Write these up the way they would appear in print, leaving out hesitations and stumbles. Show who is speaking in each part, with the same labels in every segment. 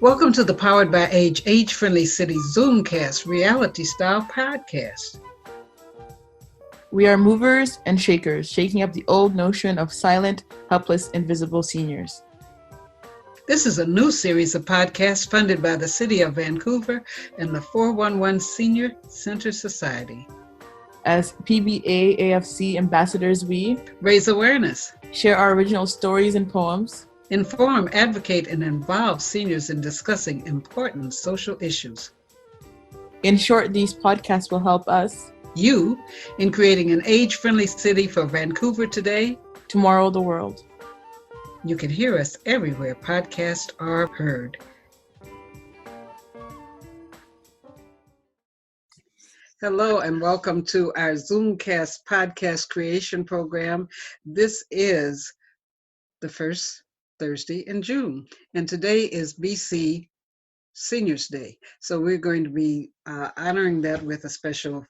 Speaker 1: Welcome to the Powered by Age-Friendly City Zoomcast reality-style podcast.
Speaker 2: We are movers and shakers, shaking up the old notion of silent, helpless, invisible seniors.
Speaker 1: This is a new series of podcasts funded by the City of Vancouver and the 411 Senior Center Society.
Speaker 2: As PBA AFC ambassadors, we
Speaker 1: raise awareness,
Speaker 2: share our original stories and poems,
Speaker 1: inform, advocate, and involve seniors in discussing important social issues.
Speaker 2: In short, these podcasts will help us,
Speaker 1: you, in creating an age-friendly city for Vancouver today,
Speaker 2: tomorrow the world.
Speaker 1: You can hear us everywhere podcasts are heard. Hello and welcome to our Zoomcast podcast creation program. This is the first Thursday in June, and today is BC Seniors Day. So we're going to be honoring that with a special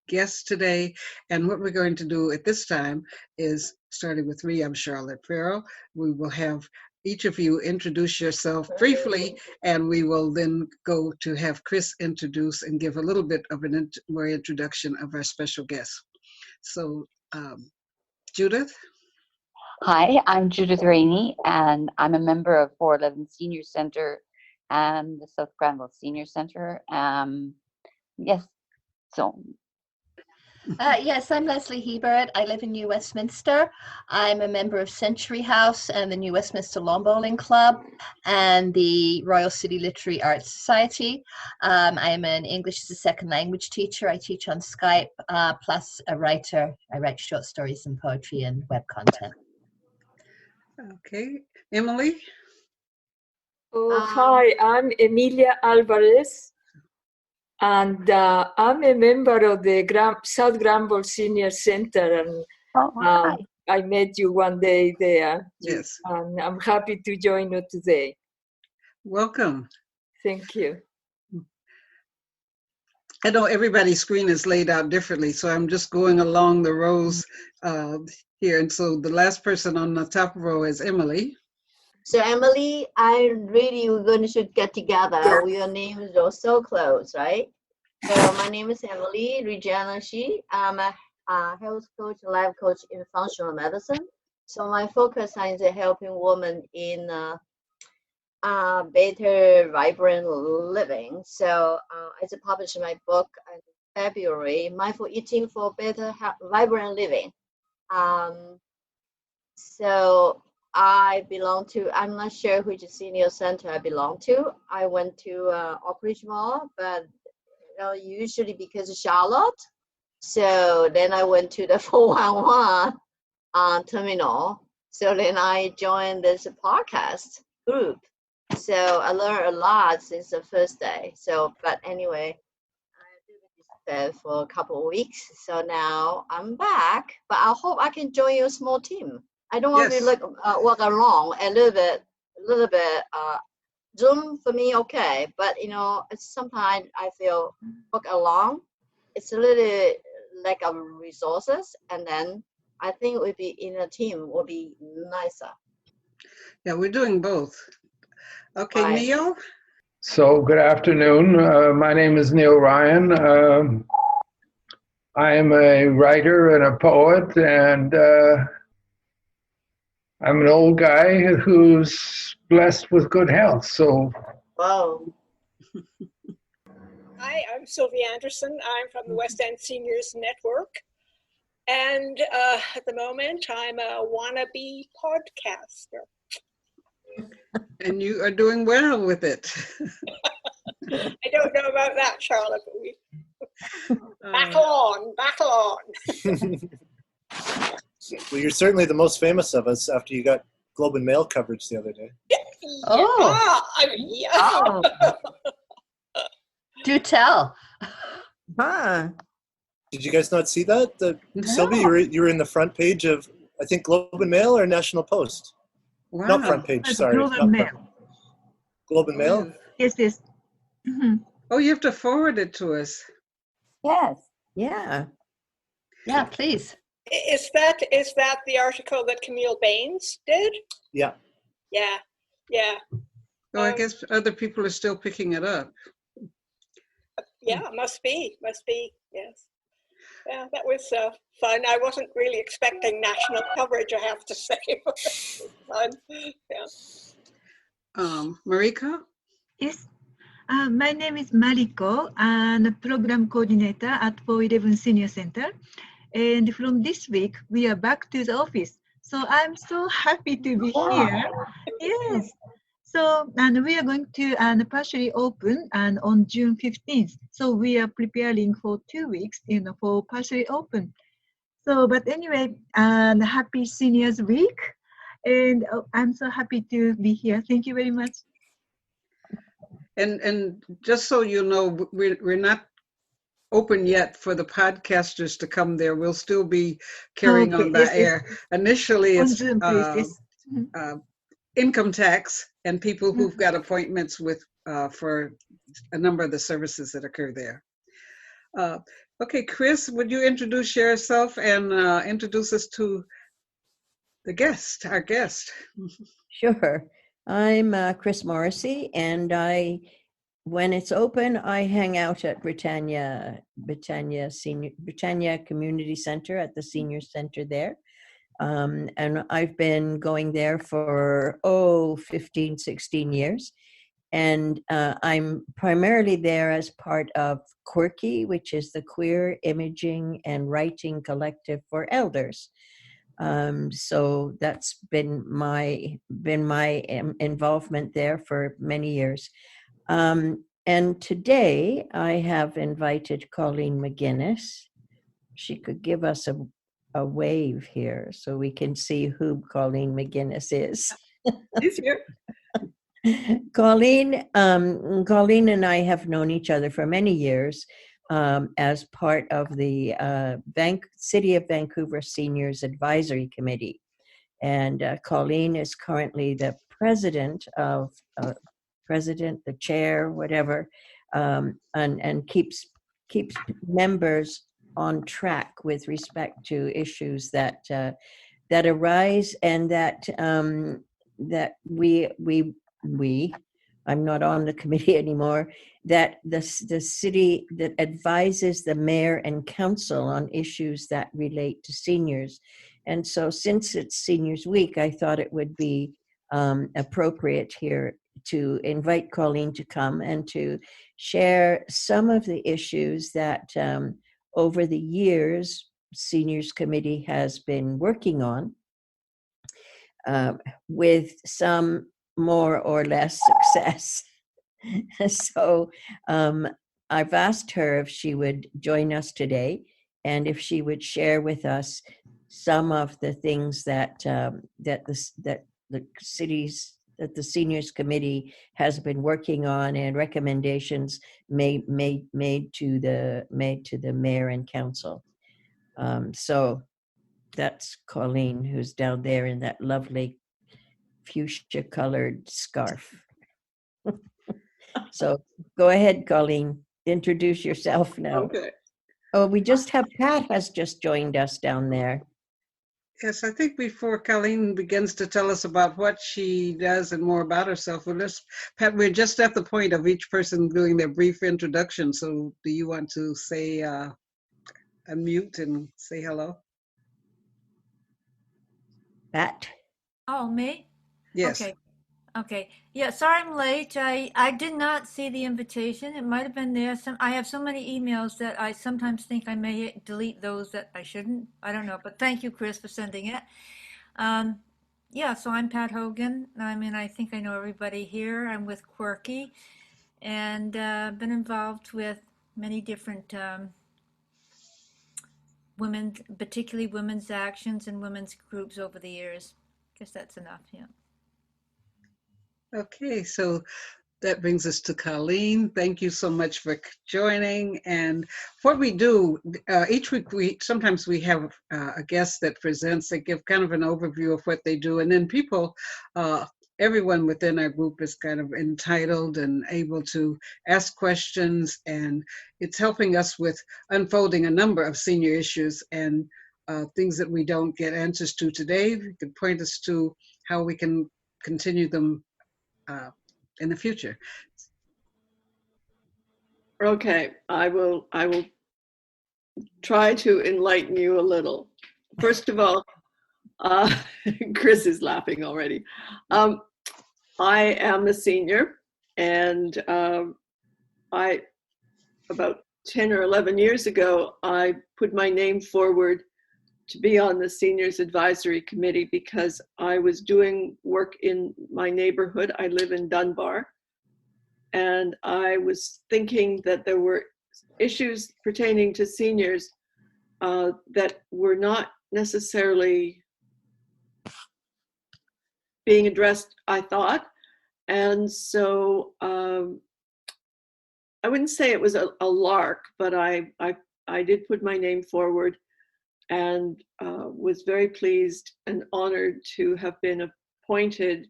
Speaker 1: guest today. And what we're going to do at this time is, starting with me, I'm Charlotte Farrell. We will have each of you introduce yourself briefly, and we will then go to have Chris introduce and give a little bit of more introduction of our special guest. So, Judith?
Speaker 3: Hi, I'm Judith Rainey, and I'm a member of 411 Senior Center and the South Granville Senior Center. Yes,
Speaker 4: I'm Leslie Hebert. I live in New Westminster. I'm a member of Century House and the New Westminster Lawn Bowling Club and the Royal City Literary Arts Society. I am an English as a second language teacher. I teach on Skype, plus a writer. I write short stories and poetry and web content.
Speaker 1: Okay, Emily?
Speaker 5: Hi, I'm Emilia Alvarez, and I'm a member of the South Granville Senior Center, and I met you one day there.
Speaker 1: Yes.
Speaker 5: And I'm happy to join you today.
Speaker 1: Welcome.
Speaker 5: Thank you.
Speaker 1: I know everybody's screen is laid out differently, so I'm just going along the rows here. And so the last person on the top row is Emily.
Speaker 6: So Emily, we're going to get together. Your names are so close, right? So my name is Emily Regina Shi. I'm a health coach, life coach in functional medicine. So my focus is helping women in better, vibrant living. So I just published my book in February, Mindful Eating for Better, Vibrant Living. So I belong to, I'm not sure which senior center I belong to. I went to Oakridge Mall, but usually because of Charlotte. So then I went to the 411 terminal. So then I joined this podcast group. So I learned a lot since the first day. So, but anyway, I did this for a couple of weeks. So now I'm back, but I hope I can join your small team. I don't want to work along a little bit. Zoom for me, okay, but sometimes I feel work along. It's a little lack of resources, and then I think we'll be in a team will be nicer.
Speaker 1: Yeah, we're doing both. Okay,
Speaker 6: Right.
Speaker 1: Neil.
Speaker 7: So good afternoon. My name is Neil Ryan. I am a writer and a poet, and I'm an old guy who's blessed with good health. So,
Speaker 6: Wow.
Speaker 8: Hi, I'm Sylvia Anderson. I'm from the West End Seniors Network. And at the moment, I'm a wannabe podcaster.
Speaker 1: And you are doing well with it.
Speaker 8: I don't know about that, Charlotte, but we battle on.
Speaker 9: Well, you're certainly the most famous of us after you got Globe and Mail coverage the other day.
Speaker 4: Oh. Do tell.
Speaker 9: Did you guys not see that?
Speaker 1: No.
Speaker 9: Sylvia, you were in the front page of, I think, Globe and Mail or National Post?
Speaker 1: Wow.
Speaker 9: Not front page, sorry.
Speaker 10: Globe and Mail.
Speaker 9: Globe and Mail?
Speaker 10: Yes. Mm-hmm.
Speaker 1: Oh, you have to forward it to us.
Speaker 3: yes.
Speaker 10: Yeah.
Speaker 4: Yeah, please.
Speaker 8: Is that the article that Camille Baines did?
Speaker 9: Yeah.
Speaker 8: Yeah.
Speaker 1: Oh, I guess other people are still picking it up.
Speaker 8: Yeah, must be, yes. Yeah, that was fun. I wasn't really expecting national coverage, I have to say. Fun, yeah.
Speaker 1: Marika?
Speaker 10: Yes. My name is Mariko, and a program coordinator at 411 Senior Center. And from this week, we are back to the office. So I'm so happy to be here. Yes. So, and we are going to partially open and on June 15th. So we are preparing for 2 weeks, for partially open. So, but anyway, and happy Seniors Week. And I'm so happy to be here. Thank you very much.
Speaker 1: And just so you know, we're not open yet for the podcasters to come there. We'll still be carrying on the air. Initially,
Speaker 10: On
Speaker 1: it's
Speaker 10: Zoom, please.
Speaker 1: income tax and people who've got appointments with for a number of the services that occur there. Okay, Chris, would you introduce yourself and introduce us to the guest, our guest?
Speaker 11: Sure. I'm Chris Morrissey, and when it's open, I hang out at Britannia Community Center at the Senior Center there. And I've been going there for, 15, 16 years. And I'm primarily there as part of Quirky, which is the Queer Imaging and Writing Collective for Elders. So that's been my involvement there for many years. And today I have invited Colleen McGuinness. She could give us a wave here so we can see who Colleen McGuinness is.
Speaker 10: This year.
Speaker 11: Colleen and I have known each other for many years as part of the City of Vancouver Seniors Advisory Committee. And Colleen is currently the president, the chair, whatever, and keeps members on track with respect to issues that arise and that we, I'm not on the committee anymore, that the city that advises the mayor and council on issues that relate to seniors. And so since it's Seniors Week, I thought it would be appropriate here to invite Colleen to come and to share some of the issues that over the years Seniors Committee has been working on, with some more or less success. So I've asked her if she would join us today and if she would share with us some of the things that the Seniors Committee has been working on and recommendations made to the mayor and council. So that's Colleen, who's down there in that lovely fuchsia colored scarf. So go ahead, Colleen, introduce yourself now.
Speaker 1: Okay.
Speaker 11: Oh, we just have Pat has just joined us down there.
Speaker 1: Yes, I think before Colleen begins to tell us about what she does and more about herself, Pat, we're just at the point of each person doing their brief introduction. So do you want to say, unmute and say hello?
Speaker 11: Pat?
Speaker 12: Oh, me?
Speaker 1: Yes.
Speaker 12: Okay. Yeah, sorry I'm late. I did not see the invitation. It might have been there. I have so many emails that I sometimes think I may delete those that I shouldn't. I don't know, but thank you, Chris, for sending it. Yeah, so I'm Pat Hogan. I think I know everybody here. I'm with Quirky and been involved with many different particularly women's actions and women's groups over the years. Guess that's enough, yeah.
Speaker 1: Okay, so that brings us to Colleen. Thank you so much for joining. And what we do, each week, sometimes we have a guest that presents, they give kind of an overview of what they do. And then people, everyone within our group is kind of entitled and able to ask questions. And it's helping us with unfolding a number of senior issues and things that we don't get answers to today. You could point us to how we can continue them in the future.
Speaker 13: Okay, I will try to enlighten you a little. First of all, Chris is laughing already. I am a senior, and about 10 or 11 years ago, I put my name forward to be on the Seniors Advisory Committee because I was doing work in my neighborhood. I live in Dunbar, and I was thinking that there were issues pertaining to seniors that were not necessarily being addressed, I thought. And so I wouldn't say it was a lark, but I did put my name forward, and was very pleased and honored to have been appointed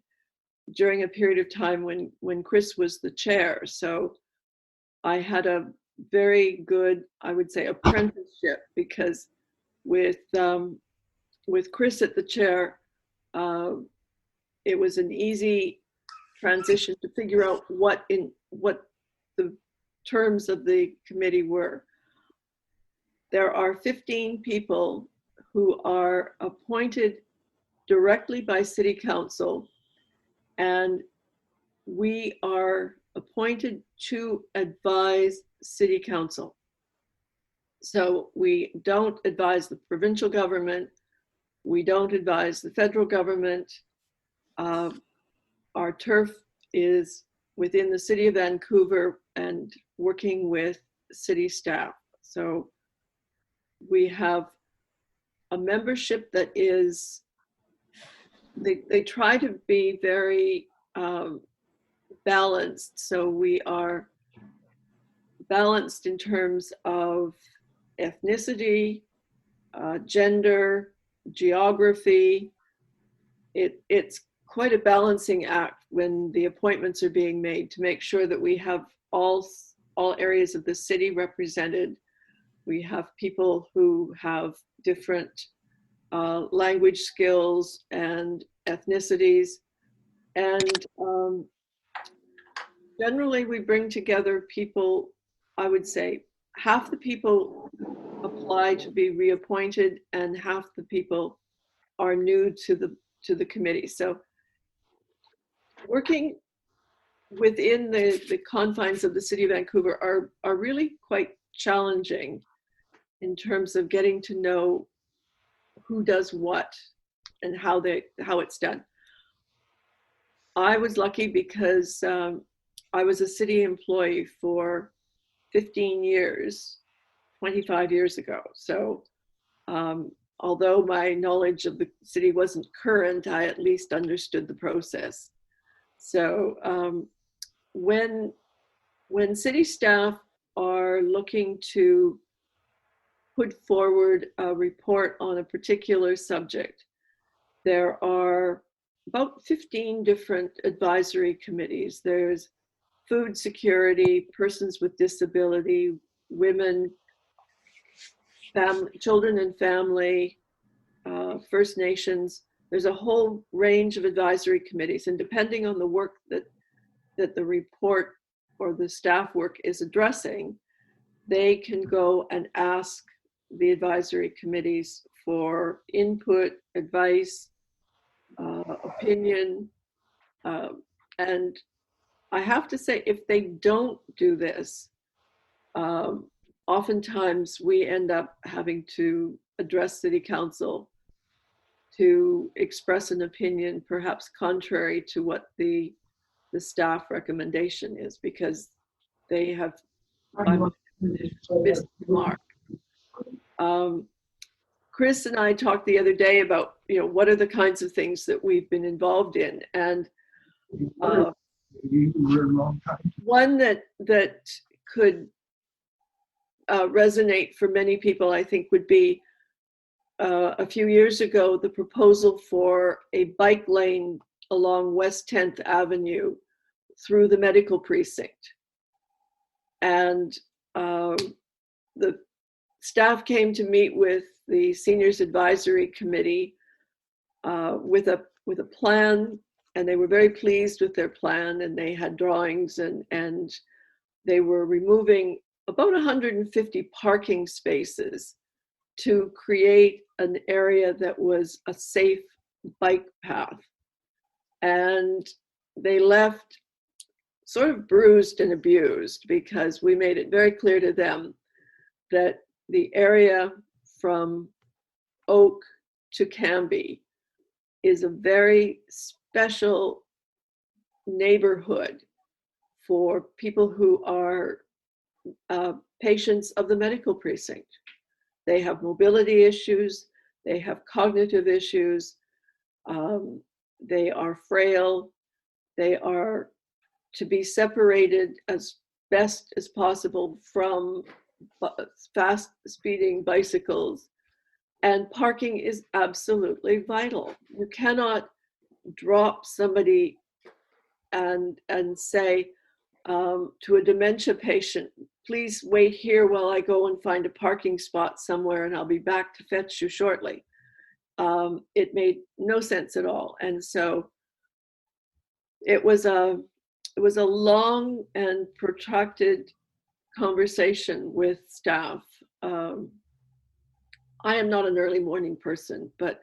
Speaker 13: during a period of time when Chris was the chair. So I had a very good, I would say, apprenticeship, because with Chris at the chair, it was an easy transition to figure out what the terms of the committee were. There are 15 people who are appointed directly by City Council, and we are appointed to advise City Council. So we don't advise the provincial government, we don't advise the federal government. Our turf is within the City of Vancouver and working with city staff. So we have a membership that is, they try to be very balanced. So we are balanced in terms of ethnicity, gender, geography. It's quite a balancing act when the appointments are being made to make sure that we have all areas of the city represented. We have people who have different language skills and ethnicities. And generally we bring together people, I would say half the people apply to be reappointed and half the people are new to the committee. So working within the confines of the City of Vancouver are really quite challenging in terms of getting to know who does what and how it's done. I was lucky because I was a city employee for 15 years, 25 years ago. So although my knowledge of the city wasn't current, I at least understood the process. So when city staff are looking to put forward a report on a particular subject, there are about 15 different advisory committees. There's food security, persons with disability, women, family, children and family, First Nations. There's a whole range of advisory committees, and depending on the work that the report or the staff work is addressing, they can go and ask the advisory committees for input, advice, opinion. And I have to say, if they don't do this, oftentimes we end up having to address City Council to express an opinion perhaps contrary to what the staff recommendation is, because they have missed the mark. Chris and I talked the other day about, what are the kinds of things that we've been involved in, and one that could resonate for many people, I think, would be a few years ago, the proposal for a bike lane along West 10th Avenue through the medical precinct. And the staff came to meet with the Seniors Advisory Committee with a plan and they were very pleased with their plan, and they had drawings, and they were removing about 150 parking spaces to create an area that was a safe bike path. And they left sort of bruised and abused, because we made it very clear to them that the area from Oak to Canby is a very special neighborhood for people who are patients of the medical precinct. They have mobility issues, they have cognitive issues, they are frail, they are to be separated as best as possible from fast speeding bicycles. And parking is absolutely vital. You cannot drop somebody and say to a dementia patient, please wait here while I go and find a parking spot somewhere and I'll be back to fetch you shortly. It made no sense at all. And so it was a long and protracted conversation with staff. I am not an early morning person, but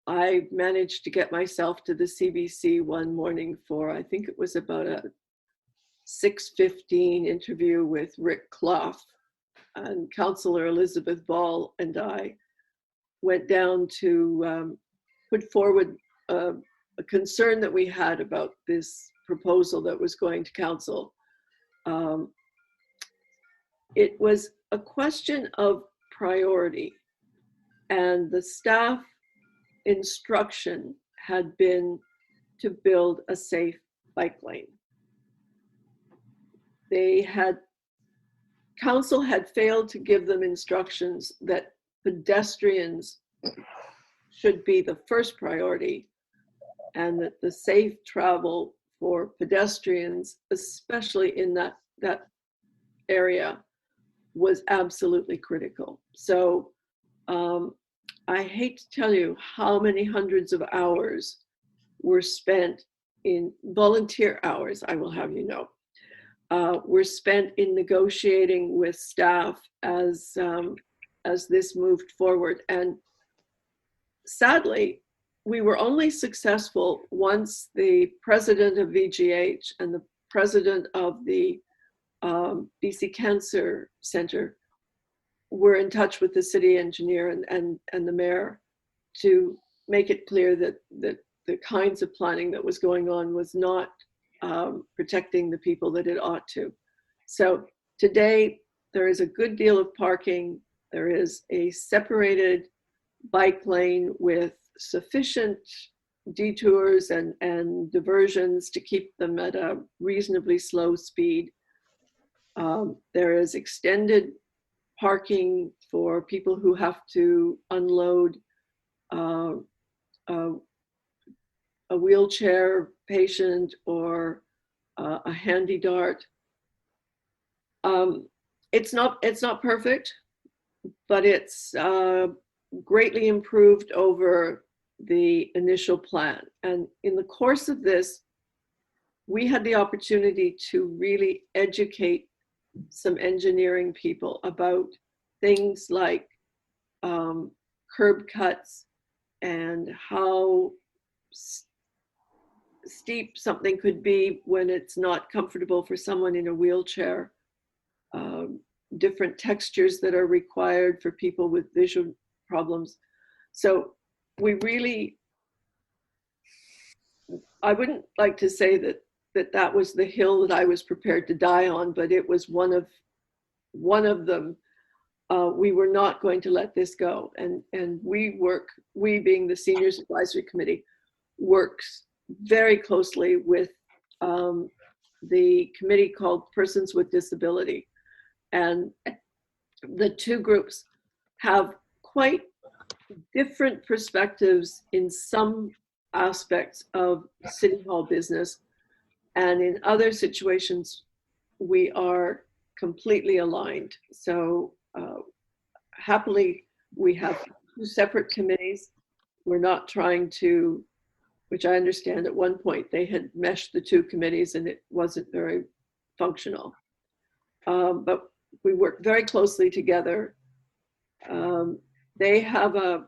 Speaker 13: I managed to get myself to the CBC one morning for, I think it was about a 6:15 interview with Rick Clough, and Councillor Elizabeth Ball and I went down to put forward a concern that we had about this proposal that was going to council. It was a question of priority, and the staff instruction had been to build a safe bike lane. Council had failed to give them instructions that pedestrians should be the first priority, and that the safe travel for pedestrians, especially in that area, was absolutely critical. So I hate to tell you how many hundreds of hours were spent in volunteer hours, I will have you know, were spent in negotiating with staff as this moved forward. And sadly, we were only successful once the president of VGH and the president of the BC Cancer Center were in touch with the city engineer and the mayor to make it clear that the kinds of planning that was going on was not protecting the people that it ought to. So today, there is a good deal of parking. There is a separated bike lane with sufficient detours and diversions to keep them at a reasonably slow speed. There is extended parking for people who have to unload a wheelchair patient or a handy dart. It's not perfect, but it's greatly improved over the initial plan. And in the course of this, we had the opportunity to really educate some engineering people about things like curb cuts and how steep something could be when it's not comfortable for someone in a wheelchair, different textures that are required for people with visual problems. So we really, I wouldn't like to say that was the hill that I was prepared to die on, but it was one of them. We were not going to let this go. And we being the Seniors Advisory Committee, works very closely with the committee called Persons with Disability. And the two groups have quite different perspectives in some aspects of City Hall business. And in other situations, we are completely aligned. So happily, we have two separate committees. We're not trying to which I understand at one point they had meshed the two committees and it wasn't very functional. But we work very closely together. They have a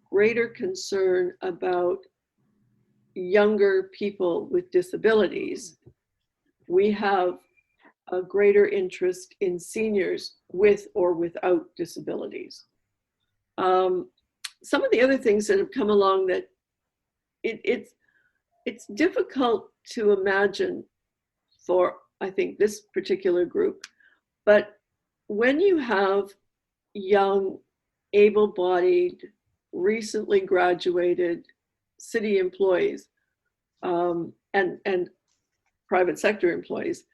Speaker 13: greater concern about younger people with disabilities. We have a greater interest in seniors with or without disabilities. Some of the other things that have come along that it's difficult to imagine for, I think, this particular group, but when you have young, able-bodied, recently graduated city employees and private sector employees,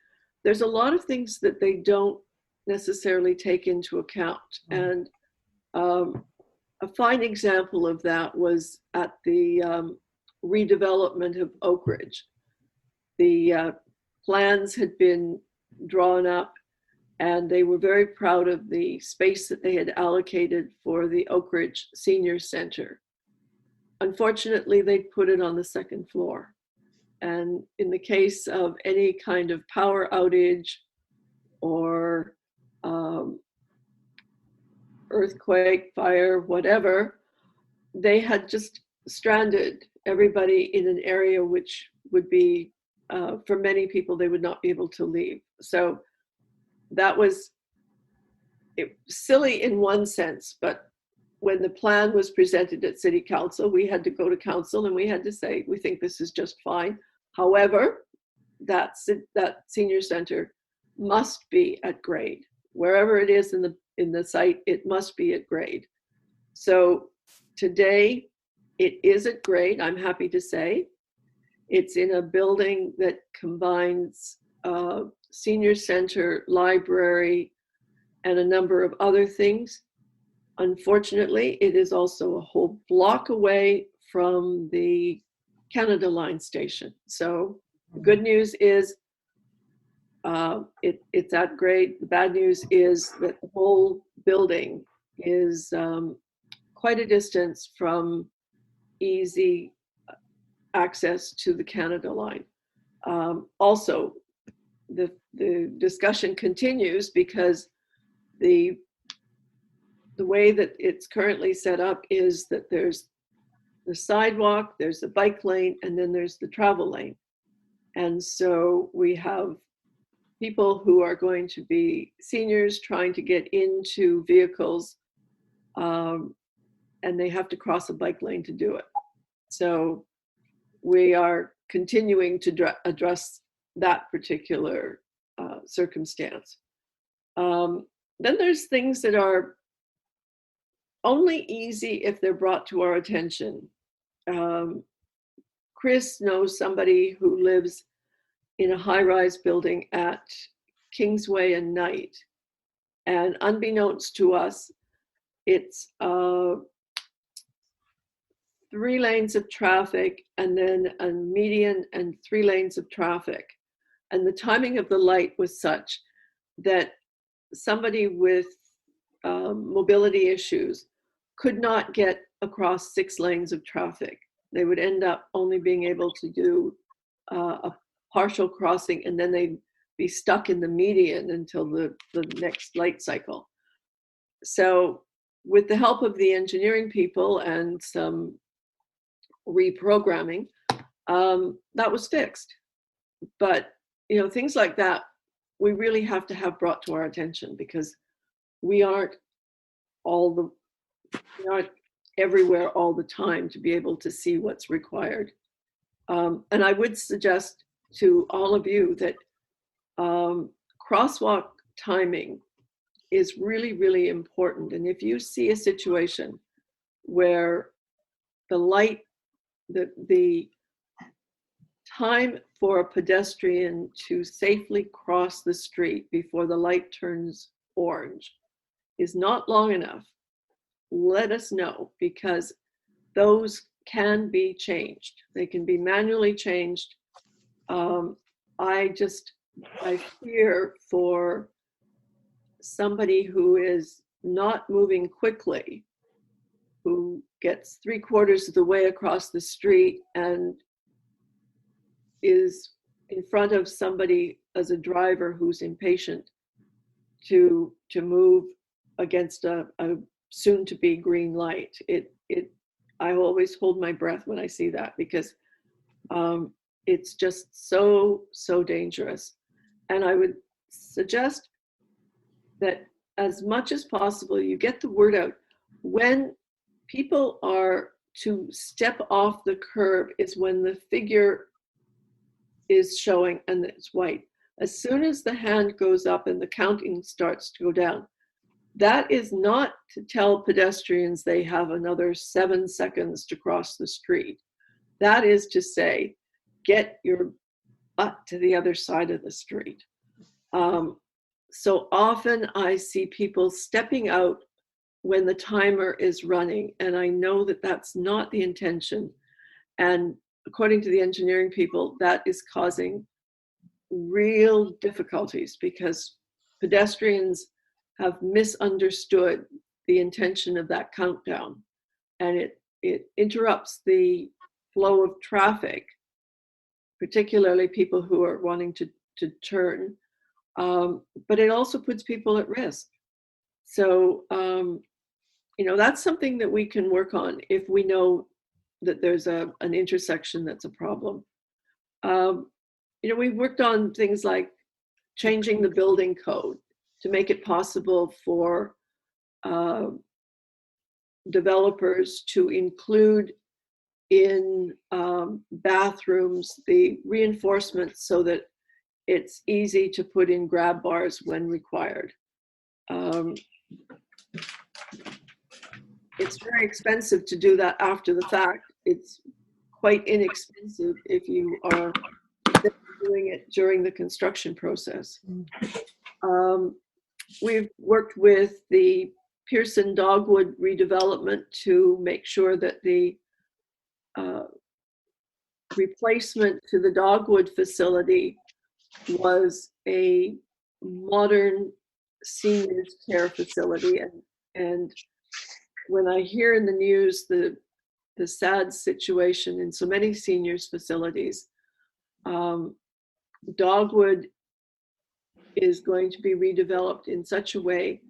Speaker 13: there's a lot of things that they don't necessarily take into account. And a fine example of that was at the redevelopment of Oak Ridge. The plans had been drawn up and they were very proud of the space that they had allocated for the Oak Ridge Senior Center. Unfortunately, they put it on the second floor. And in the case of any kind of power outage or earthquake, fire, whatever, they had just stranded everybody in an area which would be, for many people, they would not be able to leave. So that was silly in one sense, but when the plan was presented at City Council, we had to go to Council and we had to say, we think this is just fine. However, that senior center must be at grade. Wherever it is in the site, it must be at grade. So today, it is at grade, I'm happy to say. It's in a building that combines senior center, library, and a number of other things. Unfortunately, it is also a whole block away from the Canada Line station. So the good news is it's at grade. The bad news is that the whole building is quite a distance from easy access to the Canada Line. Also, the discussion continues because the way that it's currently set up is that there's the sidewalk, there's the bike lane, and then there's the travel lane. And so we have people who are going to be seniors trying to get into vehicles, and they have to cross a bike lane to do it. So we are continuing to address that particular circumstance. Then there's things that are only easy if they're brought to our attention. Chris knows somebody who lives in a high-rise building at Kingsway and Knight. And unbeknownst to us, it's 3 lanes of traffic and then a median and 3 lanes of traffic. And the timing of the light was such that somebody with mobility issues could not get across 6 lanes of traffic. They would end up only being able to do a partial crossing, and then they'd be stuck in the median until the next light cycle. So with the help of the engineering people and some reprogramming, that was fixed. But things like that, we really have to have brought to our attention because we aren't everywhere all the time to be able to see what's required. And I would suggest to all of you that crosswalk timing is really, really important. And if you see a situation where the time for a pedestrian to safely cross the street before the light turns orange is not long enough, let us know, because those can be changed. They can be manually changed. I fear for somebody who is not moving quickly who gets 3/4 of the way across the street and is in front of somebody as a driver who's impatient to move against a soon to be green light. I always hold my breath when I see that, because it's just so dangerous. And I would suggest that as much as possible, you get the word out. When people are to step off the curb is when the figure is showing and it's white. As soon as the hand goes up and the counting starts to go down, that is not to tell pedestrians they have another 7 seconds to cross the street. That is to say, get your butt to the other side of the street. So often I see people stepping out when the timer is running, and I know that that's not the intention. And according to the engineering people, that is causing real difficulties because pedestrians have misunderstood the intention of that countdown, and it interrupts the flow of traffic, particularly people who are wanting to turn, but it also puts people at risk. So, that's something that we can work on if we know that there's an intersection that's a problem. We've worked on things like changing the building code to make it possible for developers to include in bathrooms the reinforcements so that it's easy to put in grab bars when required. It's very expensive to do that after the fact. It's quite inexpensive if you are doing it during the construction process. We've worked with the Pearson Dogwood redevelopment to make sure that the replacement to the Dogwood facility was a modern seniors care facility. And when I hear in the news the sad situation in so many seniors facilities, Dogwood is going to be redeveloped in such a way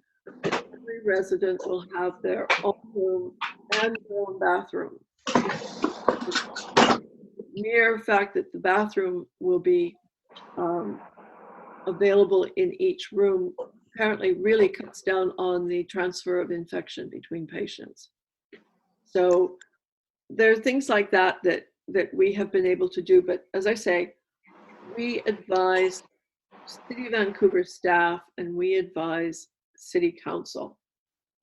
Speaker 13: that every resident will have their own room and their own bathroom. The mere fact that the bathroom will be available in each room apparently really cuts down on the transfer of infection between patients. So there are things like that we have been able to do. But as I say, we advise City of Vancouver staff and we advise City Council.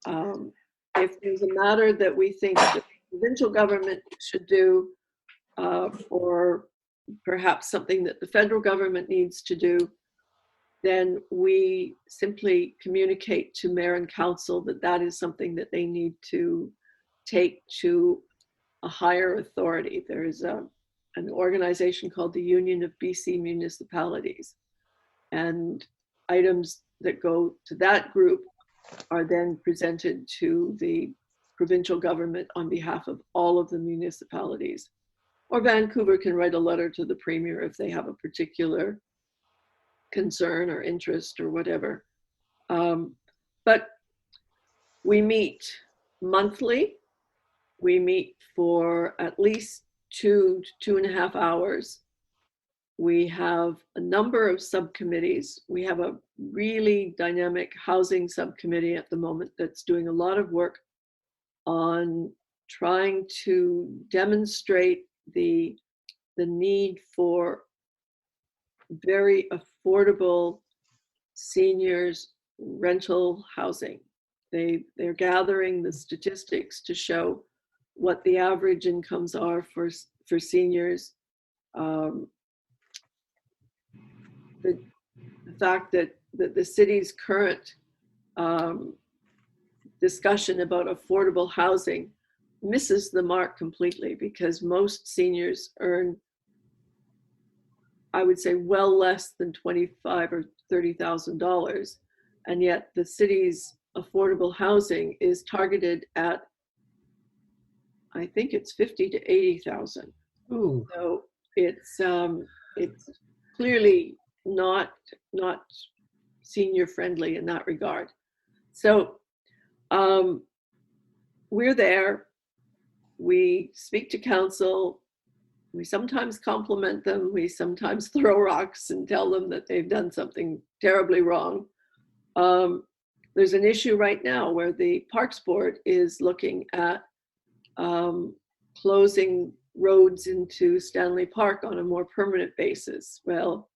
Speaker 13: If there's a matter that we think the provincial government should do, or perhaps something that the federal government needs to do, then we simply communicate to mayor and council that that is something that they need to take to a higher authority. There is an organization called the Union of BC Municipalities, and items that go to that group are then presented to the provincial government on behalf of all of the municipalities. Or Vancouver can write a letter to the premier if they have a particular concern or interest or whatever. But we meet monthly. We meet for at least 2 to 2.5 hours. We have a number of subcommittees. We have a really dynamic housing subcommittee at the moment that's doing a lot of work on trying to demonstrate the need for very affordable seniors rental housing. They're gathering the statistics to show what the average incomes are for seniors. The fact that the city's current discussion about affordable housing misses the mark completely, because most seniors earn, I would say, well less than $25,000 or $30,000, and yet the city's affordable housing is targeted at I think it's 50 to 80,000.
Speaker 7: Ooh.
Speaker 13: So it's clearly not senior friendly in that regard. So we're there. We speak to council. We sometimes compliment them. We sometimes throw rocks and tell them that they've done something terribly wrong. There's an issue right now where the Parks Board is looking at closing roads into Stanley Park on a more permanent basis. Well,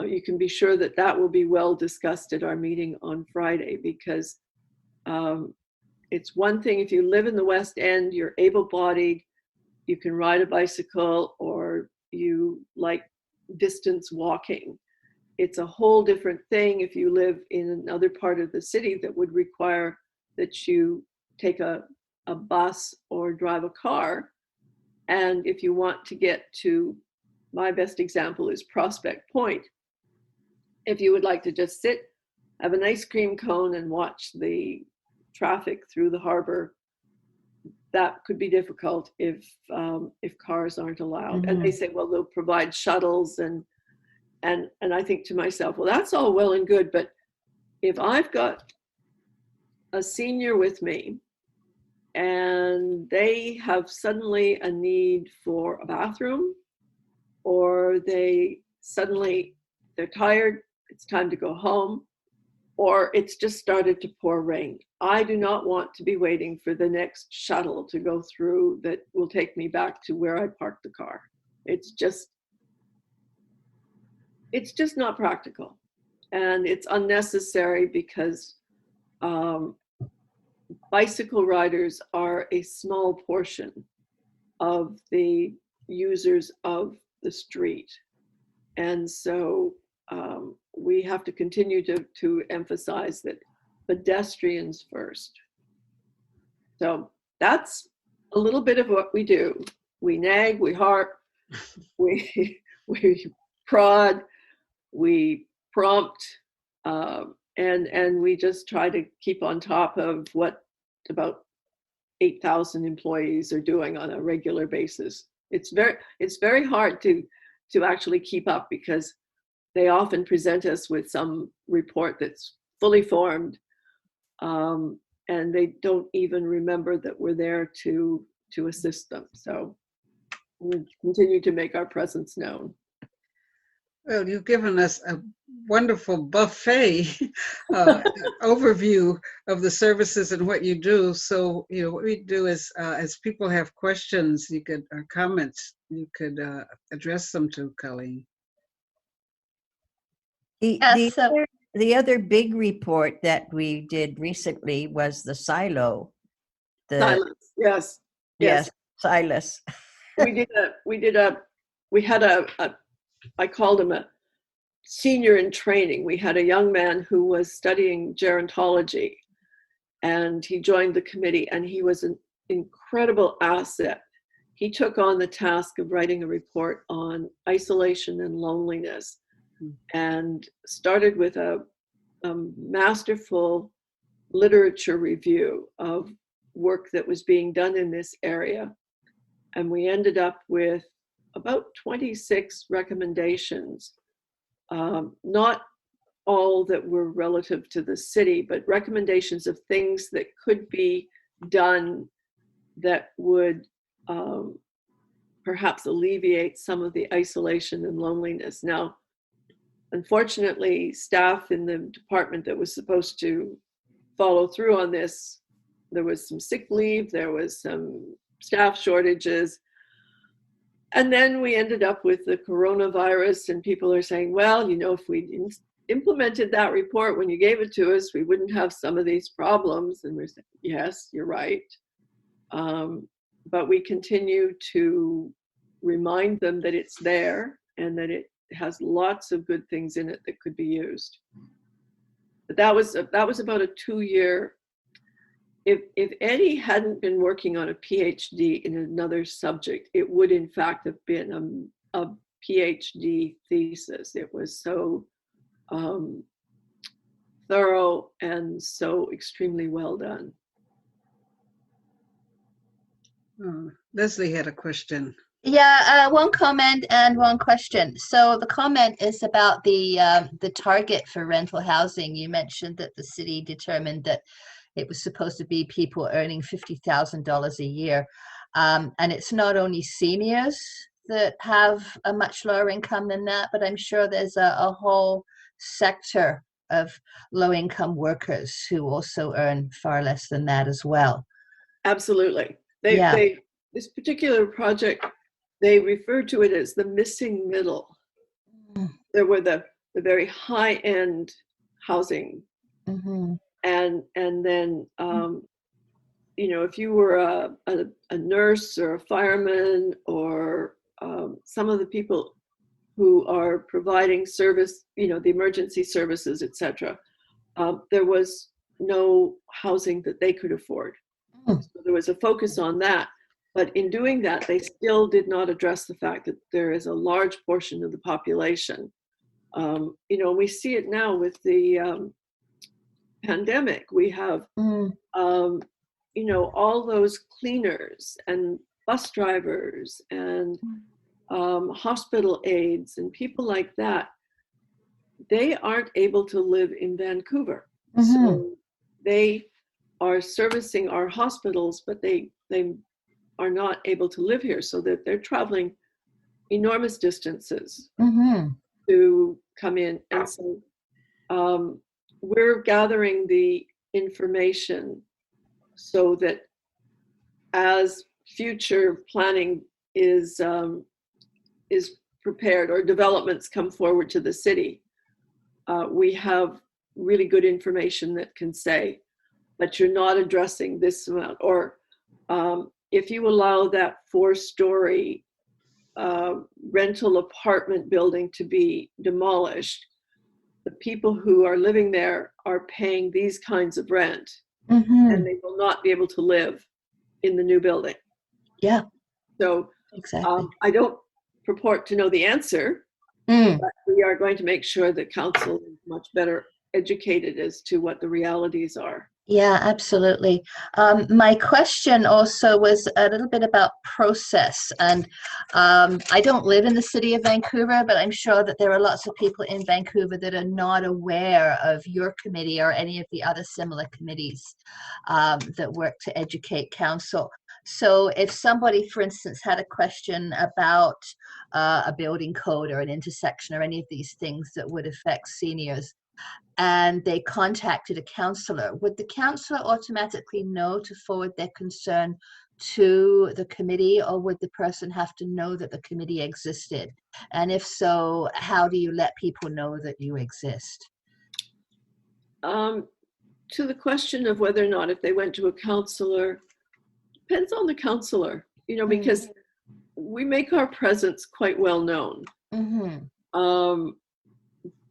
Speaker 13: you can be sure that that will be well discussed at our meeting on Friday, because it's one thing if you live in the West End, you're able-bodied, you can ride a bicycle, or you like distance walking. It's a whole different thing if you live in another part of the city that would require that you take a bus or drive a car. And if you want to get to, my best example is Prospect Point. If you would like to just sit, have an ice cream cone and watch the traffic through the harbor, that could be difficult if cars aren't allowed.
Speaker 11: Mm-hmm.
Speaker 13: And they say, well, they'll provide shuttles, and I think to myself, well, that's all well and good, but if I've got a senior with me and they have suddenly a need for a bathroom, or they're tired, it's time to go home, or it's just started to pour rain, I do not want to be waiting for the next shuttle to go through that will take me back to where I parked the car. It's just not practical, and it's unnecessary, because bicycle riders are a small portion of the users of the street. And so we have to continue to emphasize that pedestrians first. So that's a little bit of what we do. We nag, we harp, we prod, we prompt, and we just try to keep on top of what about 8,000 employees are doing on a regular basis. It's very hard to actually keep up, because they often present us with some report that's fully formed, and they don't even remember that we're there to assist them. So we continue to make our presence known.
Speaker 1: Well, you've given us a wonderful buffet overview of the services and what you do. So, what we do is, as people have questions, or comments, you could address them to Colleen.
Speaker 11: The other big report that we did recently was the silo.
Speaker 13: Silence. Yes.
Speaker 11: Yes, Silas.
Speaker 13: We had I called him a senior in training. We had a young man who was studying gerontology, and he joined the committee, and he was an incredible asset. He took on the task of writing a report on isolation and loneliness, and started with a masterful literature review of work that was being done in this area. And we ended up with about 26 recommendations, not all that were relative to the city, but recommendations of things that could be done that would perhaps alleviate some of the isolation and loneliness. Now, unfortunately, staff in the department that was supposed to follow through on this, there was some sick leave, there was some staff shortages. And then we ended up with the coronavirus, and people are saying, well, if we implemented that report when you gave it to us, we wouldn't have some of these problems. And we're saying, yes, you're right. But we continue to remind them that it's there and that it has lots of good things in it that could be used. But that was about a 2-year. If Eddie hadn't been working on a PhD in another subject, it would in fact have been a PhD thesis. It was so thorough and so extremely well done.
Speaker 1: Leslie had a question.
Speaker 4: Yeah, one comment and one question. So the comment is about the target for rental housing. You mentioned that the city determined that it was supposed to be people earning $50,000 a year, and it's not only seniors that have a much lower income than that, but I'm sure there's a whole sector of low-income workers who also earn far less than that as well.
Speaker 13: Absolutely.
Speaker 4: Yeah.
Speaker 13: This particular project, they referred to it as the missing middle. There were the very high-end housing, and then if you were a nurse or a fireman or some of the people who are providing service, the emergency services, etc., there was no housing that they could afford. So there was a focus on that. But in doing that, they still did not address the fact that there is a large portion of the population. We see it now with the pandemic. We have, all those cleaners and bus drivers and hospital aides and people like that. They aren't able to live in Vancouver. So they are servicing our hospitals, but they are not able to live here, so that they're traveling enormous distances to come in. And so we're gathering the information so that as future planning is prepared or developments come forward to the city, we have really good information that can say, but you're not addressing this amount, or if you allow that 4-story rental apartment building to be demolished, the people who are living there are paying these kinds of rent, and they will not be able to live in the new building.
Speaker 4: Yeah.
Speaker 13: So
Speaker 4: exactly.
Speaker 13: I don't purport to know the answer, but we are going to make sure that council is much better educated as to what the realities are.
Speaker 4: Yeah, absolutely. My question also was a little bit about process. And I don't live in the city of Vancouver, but I'm sure that there are lots of people in Vancouver that are not aware of your committee or any of the other similar committees that work to educate council. So if somebody, for instance, had a question about a building code or an intersection or any of these things that would affect seniors, and they contacted a counselor, would the counselor automatically know to forward their concern to the committee, or would the person have to know that the committee existed? And if so, how do you let people know that you exist?
Speaker 13: To the question of whether or not if they went to a counselor, depends on the counselor, because we make our presence quite well known.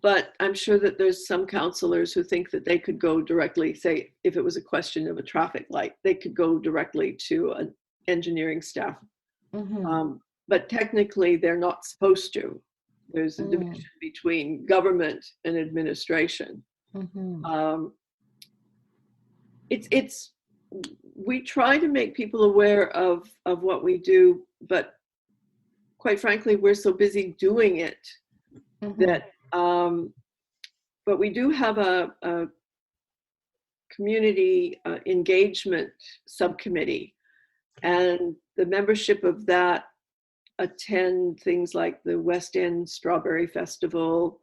Speaker 13: But I'm sure that there's some counselors who think that they could go directly, say, if it was a question of a traffic light, they could go directly to an engineering staff. But technically, they're not supposed to. There's a division between government and administration. We try to make people aware of what we do, but quite frankly, we're so busy doing it that but we do have a community engagement subcommittee, and the membership of that attend things like the West End Strawberry Festival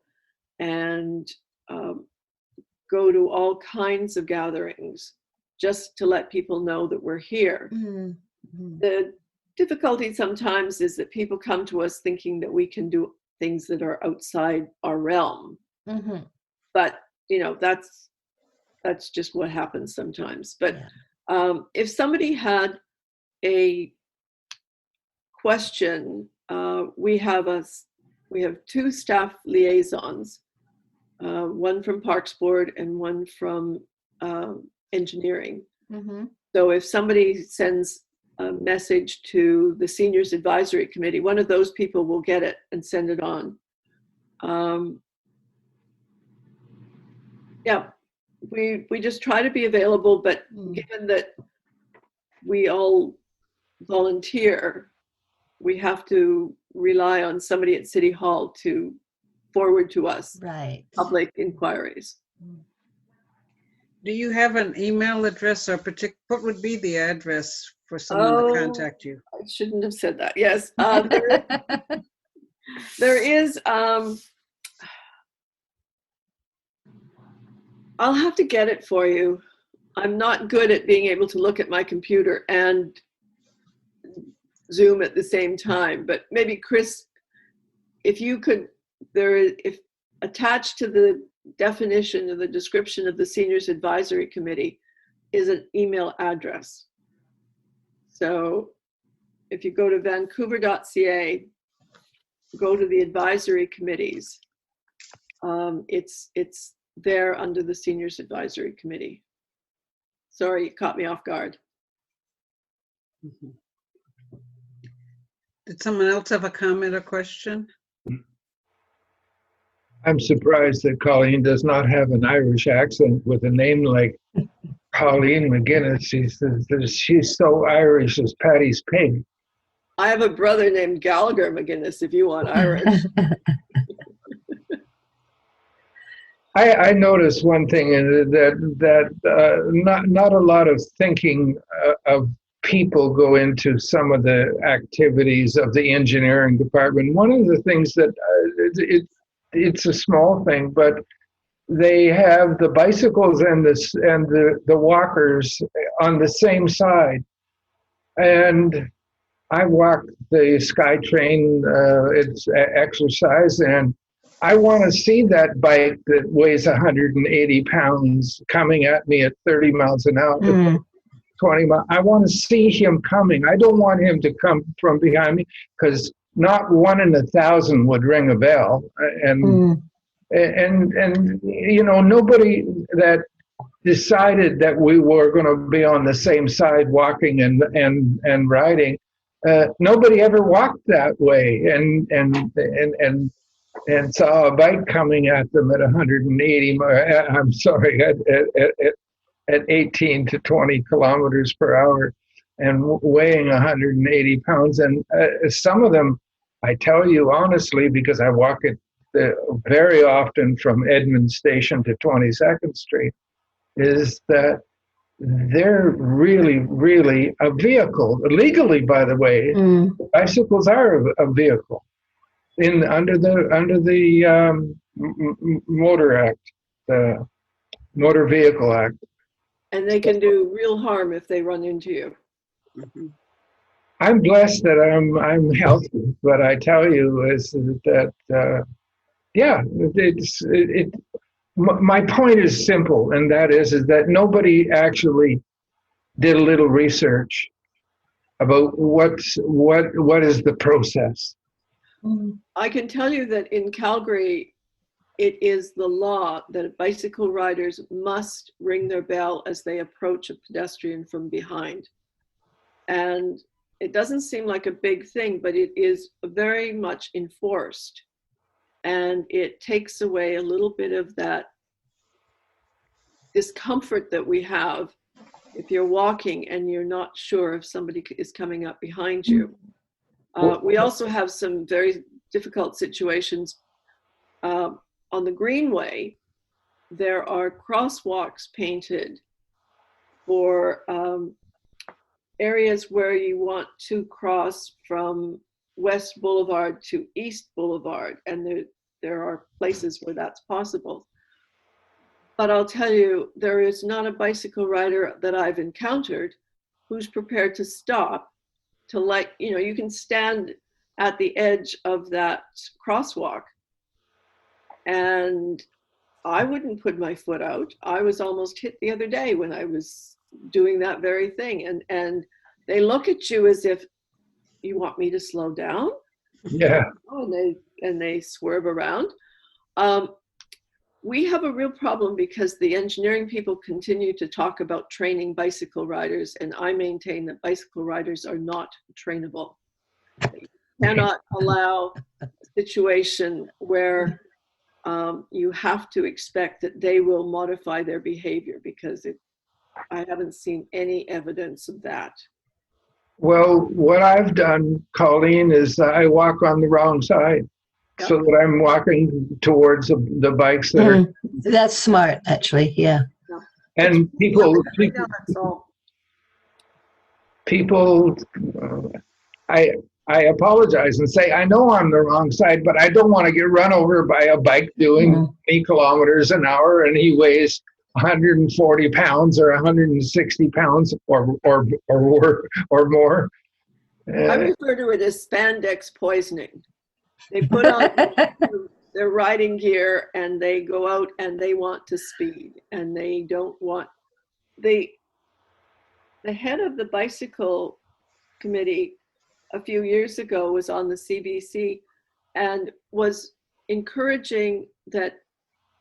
Speaker 13: and go to all kinds of gatherings just to let people know that we're here. The difficulty sometimes is that people come to us thinking that we can do things that are outside our realm. But that's just what happens sometimes. But if somebody had a question, we have 2 staff liaisons, one from Parks Board and one from engineering. So if somebody sends a message to the Seniors Advisory Committee, one of those people will get it and send it on. We just try to be available, but given that we all volunteer, we have to rely on somebody at City Hall to forward to us public inquiries.
Speaker 1: Do you have an email address or what would be the address for someone to contact you?
Speaker 13: I shouldn't have said that. Yes, there is. I'll have to get it for you. I'm not good at being able to look at my computer and Zoom at the same time, but maybe Chris, if you could, if attached to the definition of the description of the Seniors Advisory Committee is an email address. So if you go to vancouver.ca, go to the advisory committees, it's there under the Seniors Advisory Committee. Sorry, you caught me off guard.
Speaker 1: Mm-hmm. Did someone else have a comment or question?
Speaker 7: I'm surprised that Colleen does not have an Irish accent with a name like Colleen McGuinness. She's so Irish as Paddy's pig.
Speaker 13: I have a brother named Gallagher McGuinness, if you want Irish.
Speaker 7: I noticed one thing, that not a lot of thinking of people go into some of the activities of the engineering department. One of the things that it's a small thing, but they have the bicycles and the walkers on the same side. And I walk the SkyTrain, it's exercise, and I want to see that bike that weighs 180 pounds coming at me at 30 miles an hour. 20 miles. I want to see him coming. I don't want him to come from behind me, because not 1 in 1,000 would ring a bell. And you know, nobody that decided that we were going to be on the same side walking and riding. Nobody ever walked that way and saw a bike coming at them at 180. I'm sorry, at 18 to 20 kilometers per hour and weighing 180 pounds. And some of them, I tell you honestly, because I walk it very often from Edmund Station to 22nd Street, is that they're really, really a vehicle. Legally, by the way, bicycles are a vehicle under the Motor Act, the Motor Vehicle Act.
Speaker 13: And they can do real harm if they run into you.
Speaker 1: Mm-hmm.
Speaker 7: I'm blessed that I'm healthy, but I tell you is that my point is simple, and that is that nobody actually did a little research about what is the process.
Speaker 13: I can tell you that in Calgary, it is the law that bicycle riders must ring their bell as they approach a pedestrian from behind. And it doesn't seem like a big thing, but it is very much enforced. And it takes away a little bit of that discomfort that we have if you're walking and you're not sure if somebody is coming up behind you. We also have some very difficult situations. On the Greenway, there are crosswalks painted for areas where you want to cross from West Boulevard to East Boulevard, and there are places where that's possible. But I'll tell you, there is not a bicycle rider that I've encountered who's prepared to stop to let, you know, you can stand at the edge of that crosswalk, and I wouldn't put my foot out. I was almost hit the other day when I was doing that very thing. And they look at you as if, you want me to slow down?
Speaker 7: Yeah.
Speaker 13: And they swerve around. We have a real problem because the engineering people continue to talk about training bicycle riders, and I maintain that bicycle riders are not trainable. You cannot allow a situation where you have to expect that they will modify their behavior, because I haven't seen any evidence of that.
Speaker 7: Well, what I've done, Colleen, is I walk on the wrong side so that I'm walking towards the bikes that are.
Speaker 4: That's smart, actually. Yeah.
Speaker 7: And people, I apologize and say, I know I'm the wrong side, but I don't want to get run over by a bike doing 20 kilometers an hour and he weighs 140 pounds or 160 pounds or more.
Speaker 13: I refer to it as spandex poisoning. They put on their riding gear and they go out and they want to speed and they don't want the head of the bicycle committee a few years ago was on the CBC and was encouraging that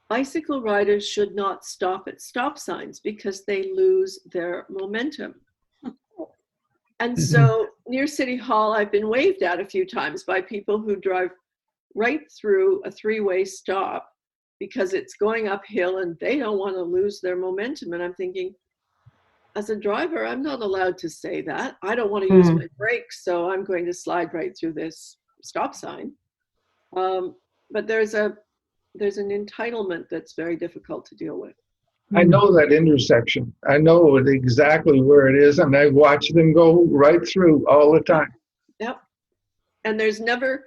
Speaker 13: bicycle riders should not stop at stop signs because they lose their momentum. And so near City Hall, I've been waved at a few times by people who drive right through a three-way stop because it's going uphill and they don't want to lose their momentum. And I'm thinking, as a driver, I'm not allowed to say that. I don't want to use my brakes, so I'm going to slide right through this stop sign. But there's an entitlement that's very difficult to deal with.
Speaker 7: I know that intersection. I know exactly where it is, and I watch them go right through all the time.
Speaker 13: Yep. And there's never,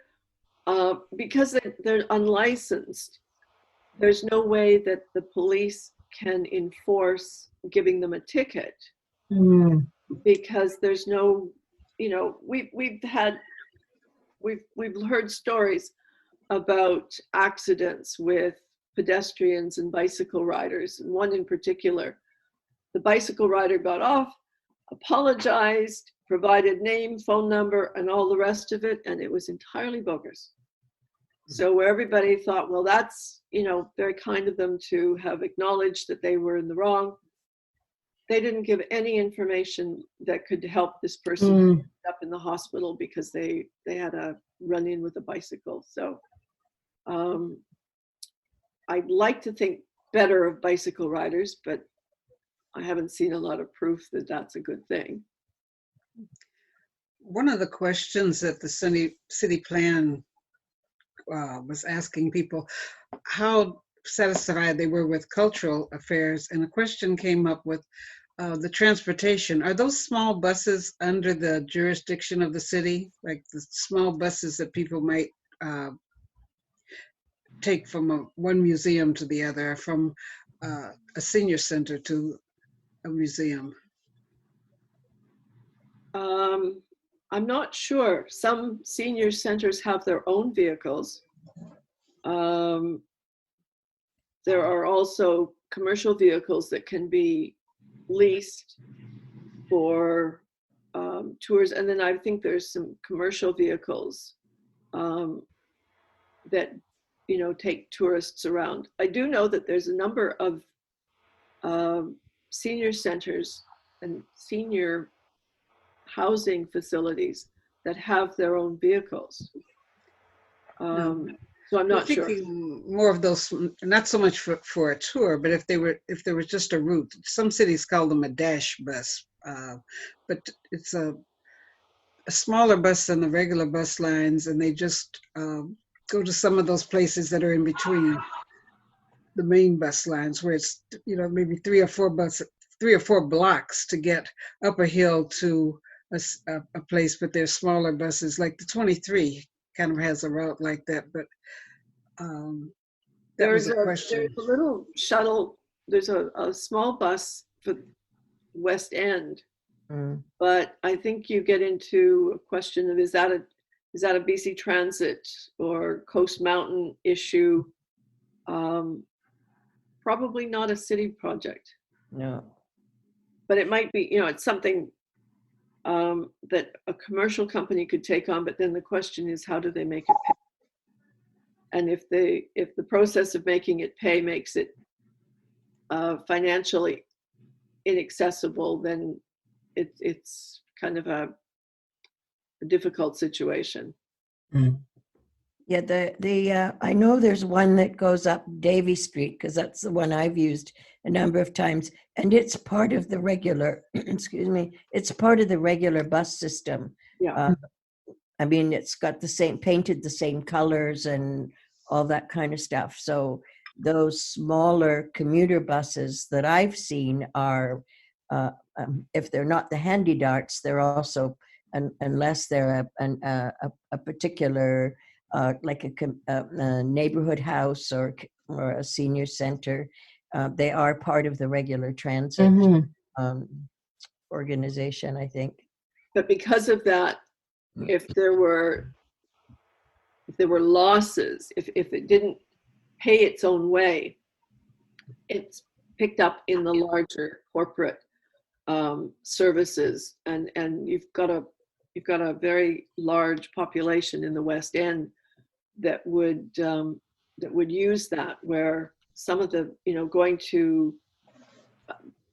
Speaker 13: because they're unlicensed, there's no way that the police can enforce giving them a ticket because there's no, we've heard stories about accidents with pedestrians and bicycle riders. And one in particular, the bicycle rider got off, apologized, provided name, phone number, and all the rest of it, and it was entirely bogus. So where everybody thought, well, that's, very kind of them to have acknowledged that they were in the wrong. They didn't give any information that could help this person end up in the hospital because they had a run-in with a bicycle. So I'd like to think better of bicycle riders, but I haven't seen a lot of proof that that's a good thing.
Speaker 1: One of the questions that the city plan was asking people how satisfied they were with cultural affairs, and a question came up with the transportation. Are those small buses under the jurisdiction of the city, like the small buses that people might take from one museum to the other, from a senior center to a museum?
Speaker 13: I'm not sure. Some senior centers have their own vehicles. There are also commercial vehicles that can be leased for tours. And then I think there's some commercial vehicles that, take tourists around. I do know that there's a number of senior centers and senior housing facilities that have their own vehicles. So I'm not sure.
Speaker 1: More of those, not so much for a tour, but if there was just a route. Some cities call them a dash bus, but it's a smaller bus than the regular bus lines, and they just go to some of those places that are in between the main bus lines, where it's maybe three or four blocks to get up a hill to a place. But there's smaller buses, like the 23 kind of has a route like that. But that was a question.
Speaker 13: There's a little shuttle. There's a small bus for West End, but I think you get into a question of is that a BC Transit or Coast Mountain issue? Probably not a city project.
Speaker 11: No.
Speaker 13: But it might be, it's something that a commercial company could take on, but then the question is, how do they make it pay? And if the process of making it pay makes it financially inaccessible, then it's kind of a difficult situation.
Speaker 11: Yeah, I know there's one that goes up Davy Street because that's the one I've used a number of times, and it's part of the regular. Excuse me, it's part of the regular bus system.
Speaker 13: Yeah.
Speaker 11: I mean, it's got painted the same colors and all that kind of stuff. So those smaller commuter buses that I've seen are, if they're not the handy darts, they're also, unless they're a particular, like a neighborhood house or a senior center, they are part of the regular transit organization, I think.
Speaker 13: But because of that, if there were losses, if it didn't pay its own way, it's picked up in the larger corporate services, and you've got a very large population in the West End that would use that, where some of the, going to,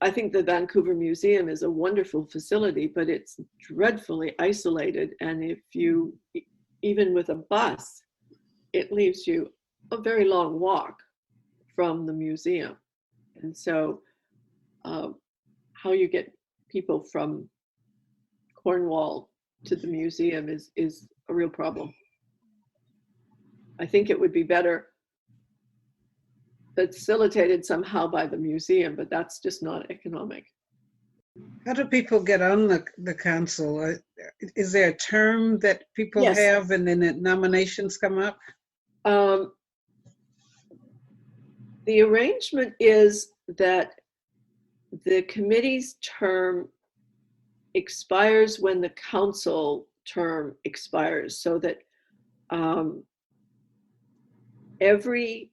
Speaker 13: I think the Vancouver Museum is a wonderful facility, but it's dreadfully isolated, and if you, even with a bus, it leaves you a very long walk from the museum. And so how you get people from Cornwall to the museum is a real problem. I think it would be better facilitated somehow by the museum, but that's just not economic.
Speaker 1: How do people get on the council? Is there a term that people have and then nominations come up?
Speaker 13: The arrangement is that the committee's term expires when the council term expires, so that every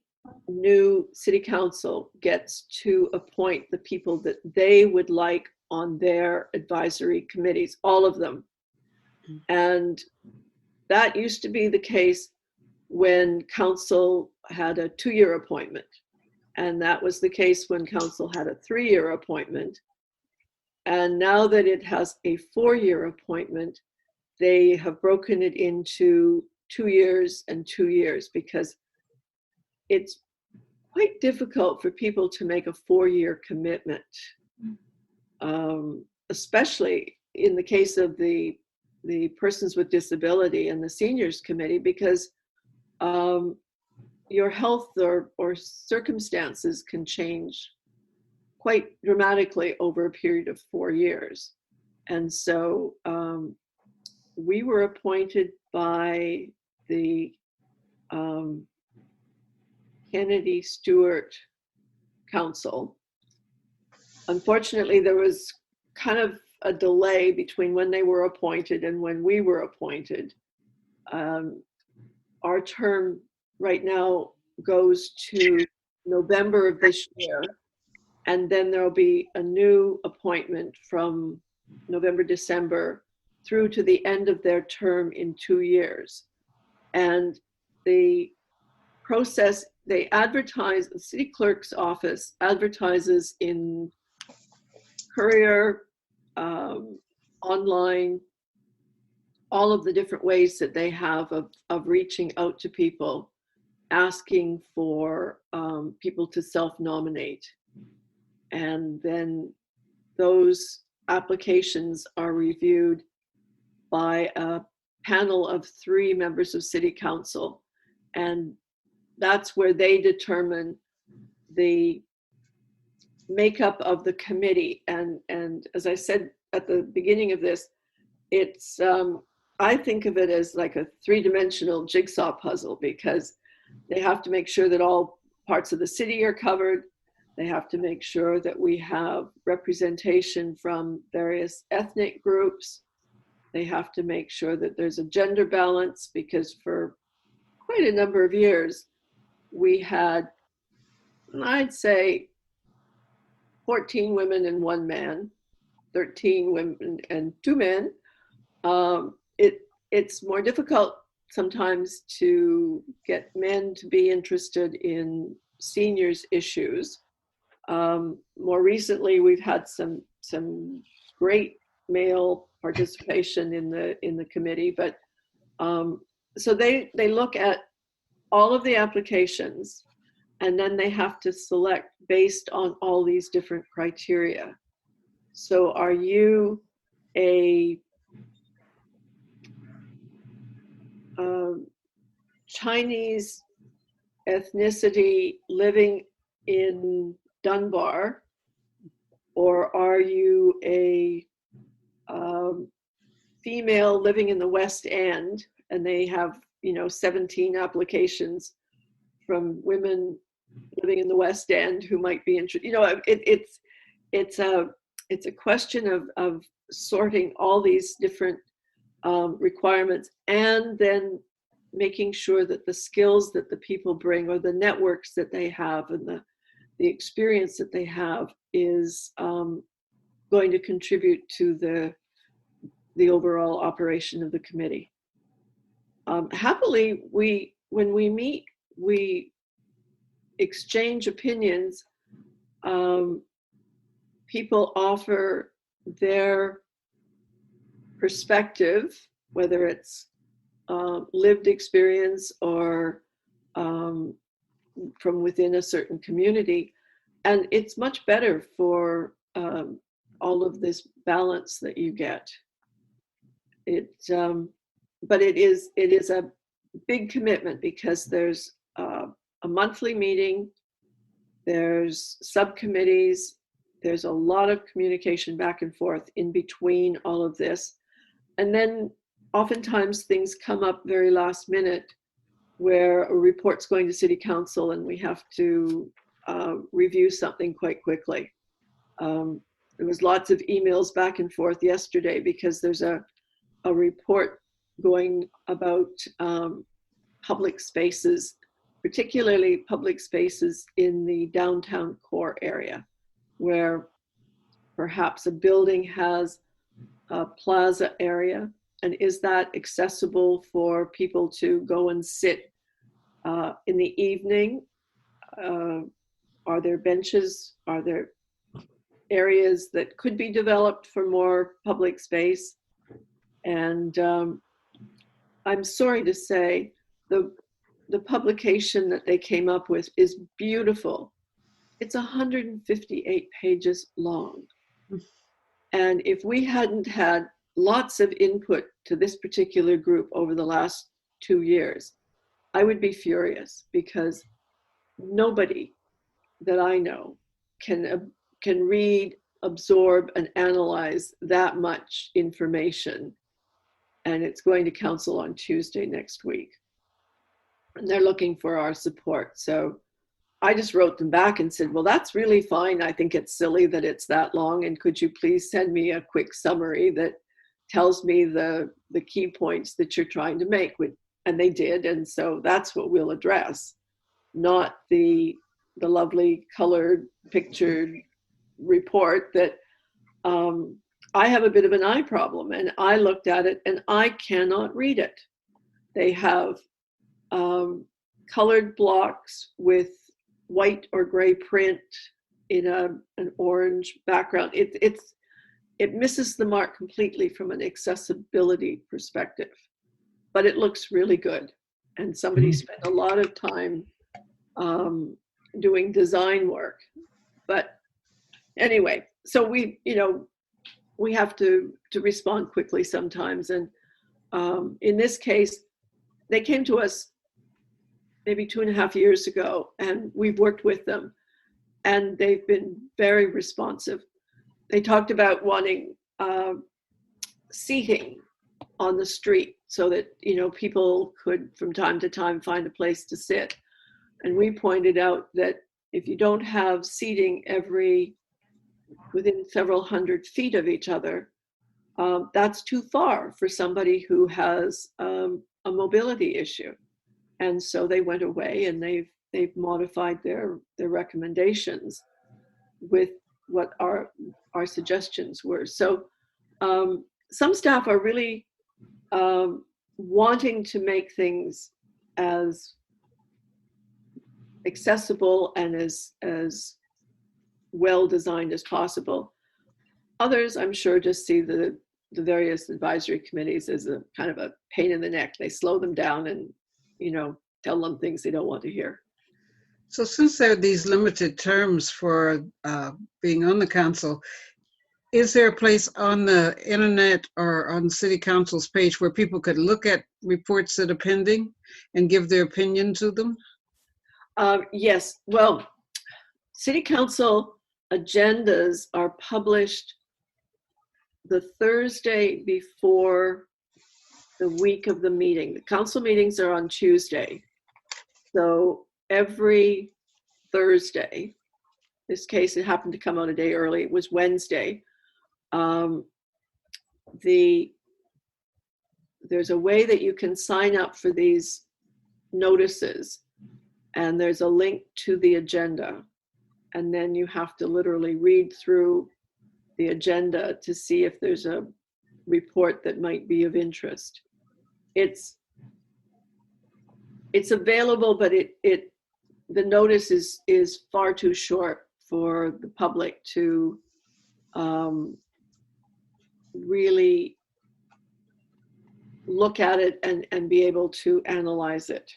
Speaker 13: new city council gets to appoint the people that they would like on their advisory committees, all of them. And that used to be the case when council had a 2-year appointment. And that was the case when council had a 3-year appointment. And now that it has a 4-year appointment, they have broken it into 2 years and 2 years, because it's quite difficult for people to make a 4-year commitment, especially in the case of the persons with disability and the seniors committee, because your health or circumstances can change quite dramatically over a period of 4 years. And so we were appointed by the Kennedy Stewart Council. Unfortunately, there was kind of a delay between when they were appointed and when we were appointed. Our term right now goes to November of this year, and then there'll be a new appointment from November, December through to the end of their term in 2 years. And the process, they advertise, the city clerk's office advertises in Courier, online, all of the different ways that they have of reaching out to people, asking for people to self-nominate. And then those applications are reviewed by a panel of 3 members of city council. And that's where they determine the makeup of the committee. And as I said at the beginning of this, it's, I think of it as like a 3-dimensional jigsaw puzzle, because they have to make sure that all parts of the city are covered. They have to make sure that we have representation from various ethnic groups. They have to make sure that there's a gender balance, because for quite a number of years, we had, I'd say, 14 women and 1 man, 13 women and 2 men. It's more difficult sometimes to get men to be interested in seniors issues. More recently, we've had some great male participation in the committee, but so they look at all of the applications, and then they have to select based on all these different criteria. So are you a Chinese ethnicity living in Dunbar, or are you a female living in the West End, and they have 17 applications from women living in the West End who might be interested. It's a question of sorting all these different requirements, and then making sure that the skills that the people bring, or the networks that they have, and the experience that they have is going to contribute to the overall operation of the committee. Happily, when we meet, we exchange opinions. People offer their perspective, whether it's lived experience or from within a certain community, and it's much better for all of this balance that you get. But it is a big commitment, because there's a monthly meeting, there's subcommittees, there's a lot of communication back and forth in between all of this, and then oftentimes things come up very last minute where a report's going to city council and we have to review something quite quickly. There was lots of emails back and forth yesterday because there's a report going about public spaces, particularly public spaces in the downtown core area, where perhaps a building has a plaza area, and is that accessible for people to go and sit in the evening? Are there benches? Are there areas that could be developed for more public space? And I'm sorry to say, the publication that they came up with is beautiful. It's 158 pages long. And if we hadn't had lots of input to this particular group over the last 2 years, I would be furious, because nobody that I know can read, absorb, and analyze that much information. And it's going to council on Tuesday next week. And they're looking for our support. So I just wrote them back and said, well, that's really fine. I think it's silly that it's that long. And could you please send me a quick summary that tells me the key points that you're trying to make? And they did. And so that's what we'll address, not the lovely colored pictured report that I have a bit of an eye problem, and I looked at it and I cannot read it. They have colored blocks with white or gray print in an orange background. It misses the mark completely from an accessibility perspective, but it looks really good. And somebody spent a lot of time doing design work. But anyway, so we have to respond quickly sometimes. And in this case, they came to us maybe 2.5 years ago, and we've worked with them, and they've been very responsive. They talked about wanting seating on the street so that people could from time to time find a place to sit. And we pointed out that if you don't have seating within several hundred feet of each other, that's too far for somebody who has a mobility issue. And so they went away and they've modified their recommendations with what our suggestions were. So some staff are really wanting to make things as accessible and as well designed as possible. Others, I'm sure, just see the various advisory committees as a kind of a pain in the neck. They slow them down and tell them things they don't want to hear.
Speaker 1: So since there are these limited terms for being on the council, is there a place on the internet or on City Council's page where people could look at reports that are pending and give their opinion to them?
Speaker 13: Yes, well, City Council agendas are published the Thursday before the week of the meeting. The council meetings are on Tuesday. So every Thursday, this case, it happened to come out a day early, it was Wednesday. There's a way that you can sign up for these notices, and there's a link to the agenda. And then you have to literally read through the agenda to see if there's a report that might be of interest. It's available, but the notice is far too short for the public to really look at it and be able to analyze it.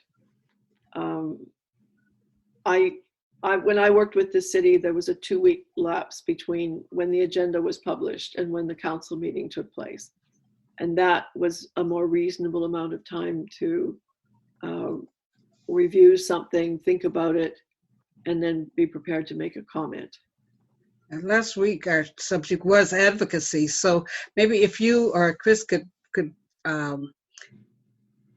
Speaker 13: When I worked with the city, there was a 2-week lapse between when the agenda was published and when the council meeting took place. And that was a more reasonable amount of time to review something, think about it, and then be prepared to make a comment.
Speaker 1: And last week our subject was advocacy. So maybe if you or Chris could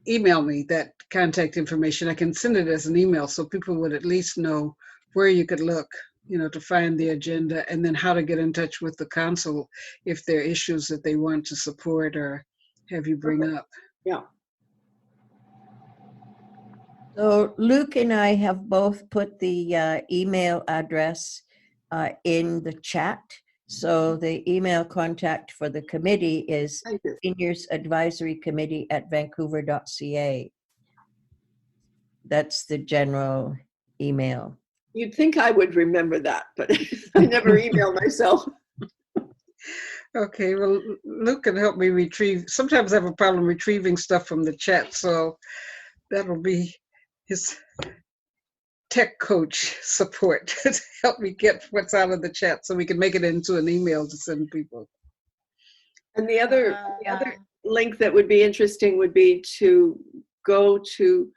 Speaker 1: email me that contact information, I can send it as an email so people would at least know where you could look, to find the agenda, and then how to get in touch with the council if there are issues that they want to support or have you bring up.
Speaker 13: Yeah.
Speaker 11: So Luke and I have both put the email address in the chat. So the email contact for the committee is Seniors Advisory Committee at Vancouver.ca. That's the general email.
Speaker 13: You'd think I would remember that, but I never email myself.
Speaker 1: Okay, well, Luke can help me retrieve. Sometimes I have a problem retrieving stuff from the chat, so that'll be his tech coach support to help me get what's out of the chat so we can make it into an email to send people.
Speaker 13: And the other link that would be interesting would be to go to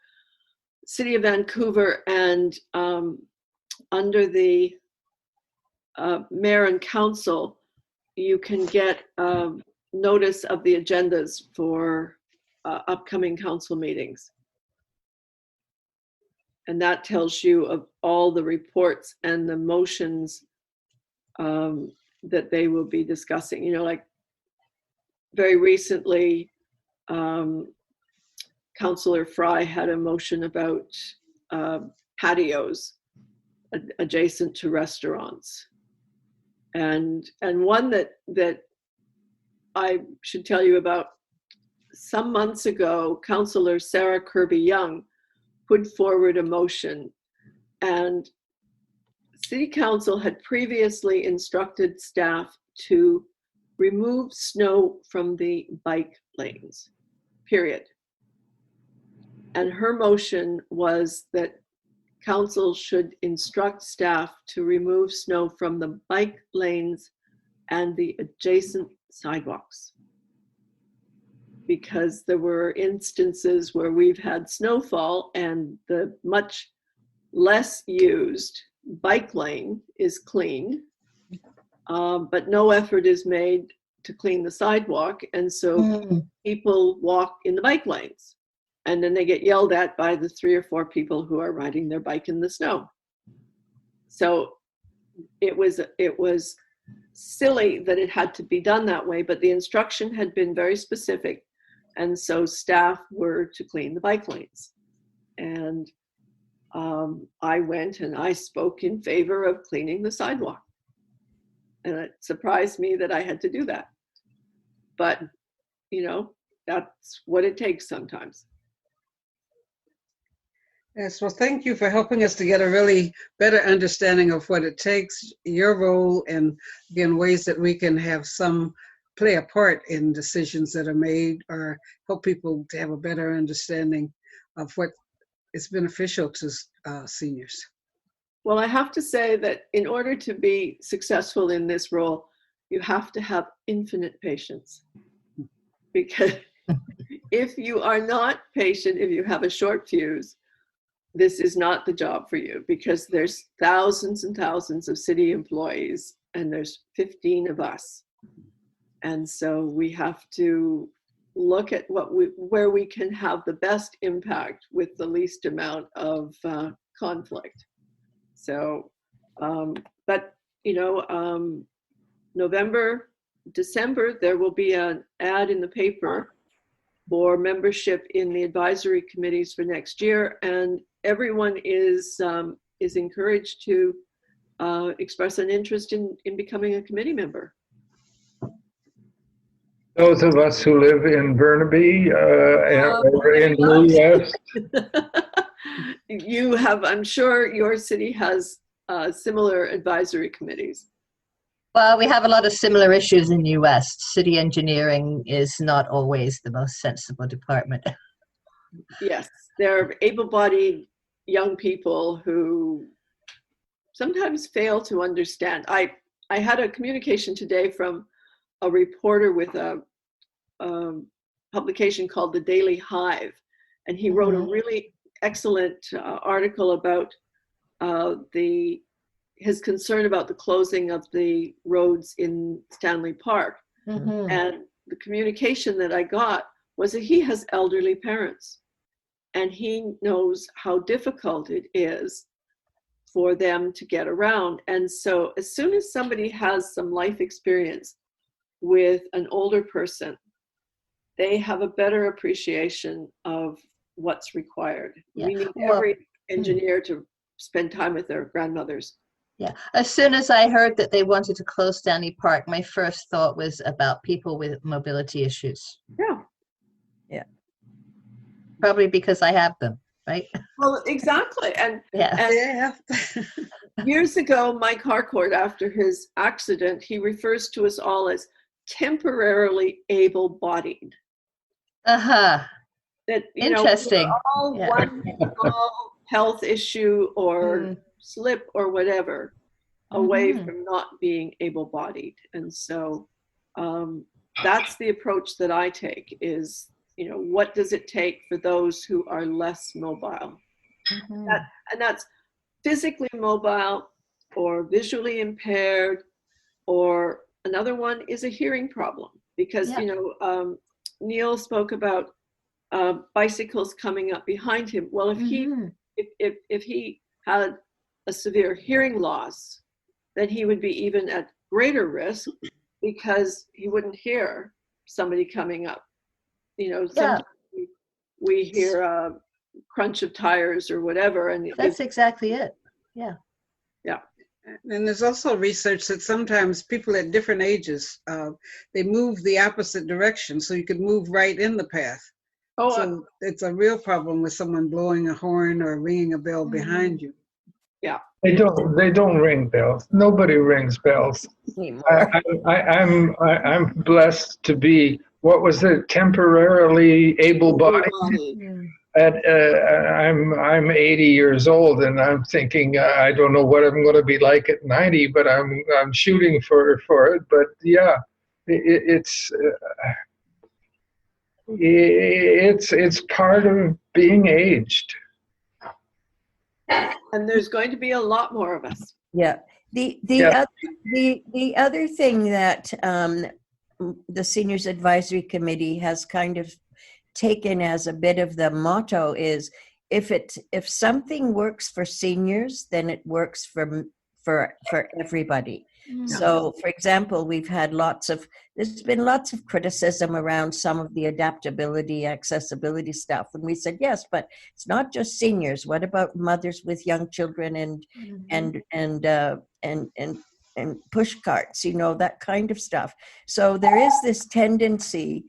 Speaker 13: City of Vancouver and under the mayor and council, you can get notice of the agendas for upcoming council meetings. And that tells you of all the reports and the motions that they will be discussing. Like very recently, Councillor Fry had a motion about patios adjacent to restaurants. And one that I should tell you about, some months ago, Councillor Sarah Kirby-Young put forward a motion, and City Council had previously instructed staff to remove snow from the bike lanes, period. And her motion was that council should instruct staff to remove snow from the bike lanes and the adjacent sidewalks, because there were instances where we've had snowfall and the much less used bike lane is cleaned, but no effort is made to clean the sidewalk, and so people walk in the bike lanes, and then they get yelled at by the 3 or 4 people who are riding their bike in the snow. So it was silly that it had to be done that way, but the instruction had been very specific, and so staff were to clean the bike lanes. And I went and I spoke in favor of cleaning the sidewalk. And it surprised me that I had to do that. But, that's what it takes sometimes.
Speaker 1: Yes, well, thank you for helping us to get a really better understanding of what it takes, your role, and again, ways that we can have some play a part in decisions that are made or help people to have a better understanding of what it's beneficial to seniors?
Speaker 13: Well, I have to say that in order to be successful in this role, you have to have infinite patience. Because if you are not patient, if you have a short fuse, this is not the job for you, because there's thousands and thousands of city employees and there's 15 of us. And so we have to look at where we can have the best impact with the least amount of conflict. So, but November, December, there will be an ad in the paper for membership in the advisory committees for next year, and everyone is encouraged to express an interest in becoming a committee member.
Speaker 7: Those of us who live in Burnaby or in Blue West.
Speaker 13: You have, I'm sure your city has similar advisory committees.
Speaker 4: Well, we have a lot of similar issues in US. City engineering is not always the most sensible department.
Speaker 13: Yes, they're able-bodied young people who sometimes fail to understand. I had a communication today from a reporter with a publication called The Daily Hive, and he wrote a really excellent article about his concern about the closing of the roads in Stanley Park. And the communication that I got was that he has elderly parents, and he knows how difficult it is for them to get around. And so as soon as somebody has some life experience with an older person, they have a better appreciation of what's required.
Speaker 4: Yeah.
Speaker 13: We need every engineer to spend time with their grandmothers.
Speaker 4: Yeah. As soon as I heard that they wanted to close Stanley Park, my first thought was about people with mobility issues.
Speaker 13: Yeah.
Speaker 11: Yeah.
Speaker 4: Probably because I have them, right?
Speaker 13: Well, exactly. And,
Speaker 4: yeah.
Speaker 13: Years ago, Mike Harcourt, after his accident, he refers to us all as temporarily able-bodied.
Speaker 4: Uh-huh.
Speaker 13: That,
Speaker 4: interesting.
Speaker 13: We're all one small health issue or slip or whatever away from not being able-bodied. And so that's the approach that I take is, what does it take for those who are less mobile? And that's physically mobile or visually impaired, or another one is a hearing problem, because Neil spoke about bicycles coming up behind him. Well, if he had a severe hearing loss, then he would be even at greater risk because he wouldn't hear somebody coming up. Sometimes we hear a crunch of tires or whatever, and
Speaker 4: that's exactly it. Yeah.
Speaker 1: And there's also research that sometimes people at different ages, they move the opposite direction, so you could move right in the path. So it's a real problem with someone blowing a horn or ringing a bell behind you.
Speaker 13: Yeah.
Speaker 7: They don't ring bells. Nobody rings bells. I'm blessed to be, what was it, temporarily able-bodied. I'm 80 years old, and I'm thinking I don't know what I'm going to be like at 90, but I'm shooting for it. But yeah, it's part of being aged.
Speaker 13: And there's going to be a lot more of us.
Speaker 11: Yeah. The other thing that the Seniors Advisory Committee has kind of taken as a bit of the motto is, if something works for seniors, then it works for everybody. So, for example, there's been lots of criticism around some of the adaptability, accessibility stuff. And we said, yes, but it's not just seniors. What about mothers with young children and push carts, that kind of stuff. So there is this tendency,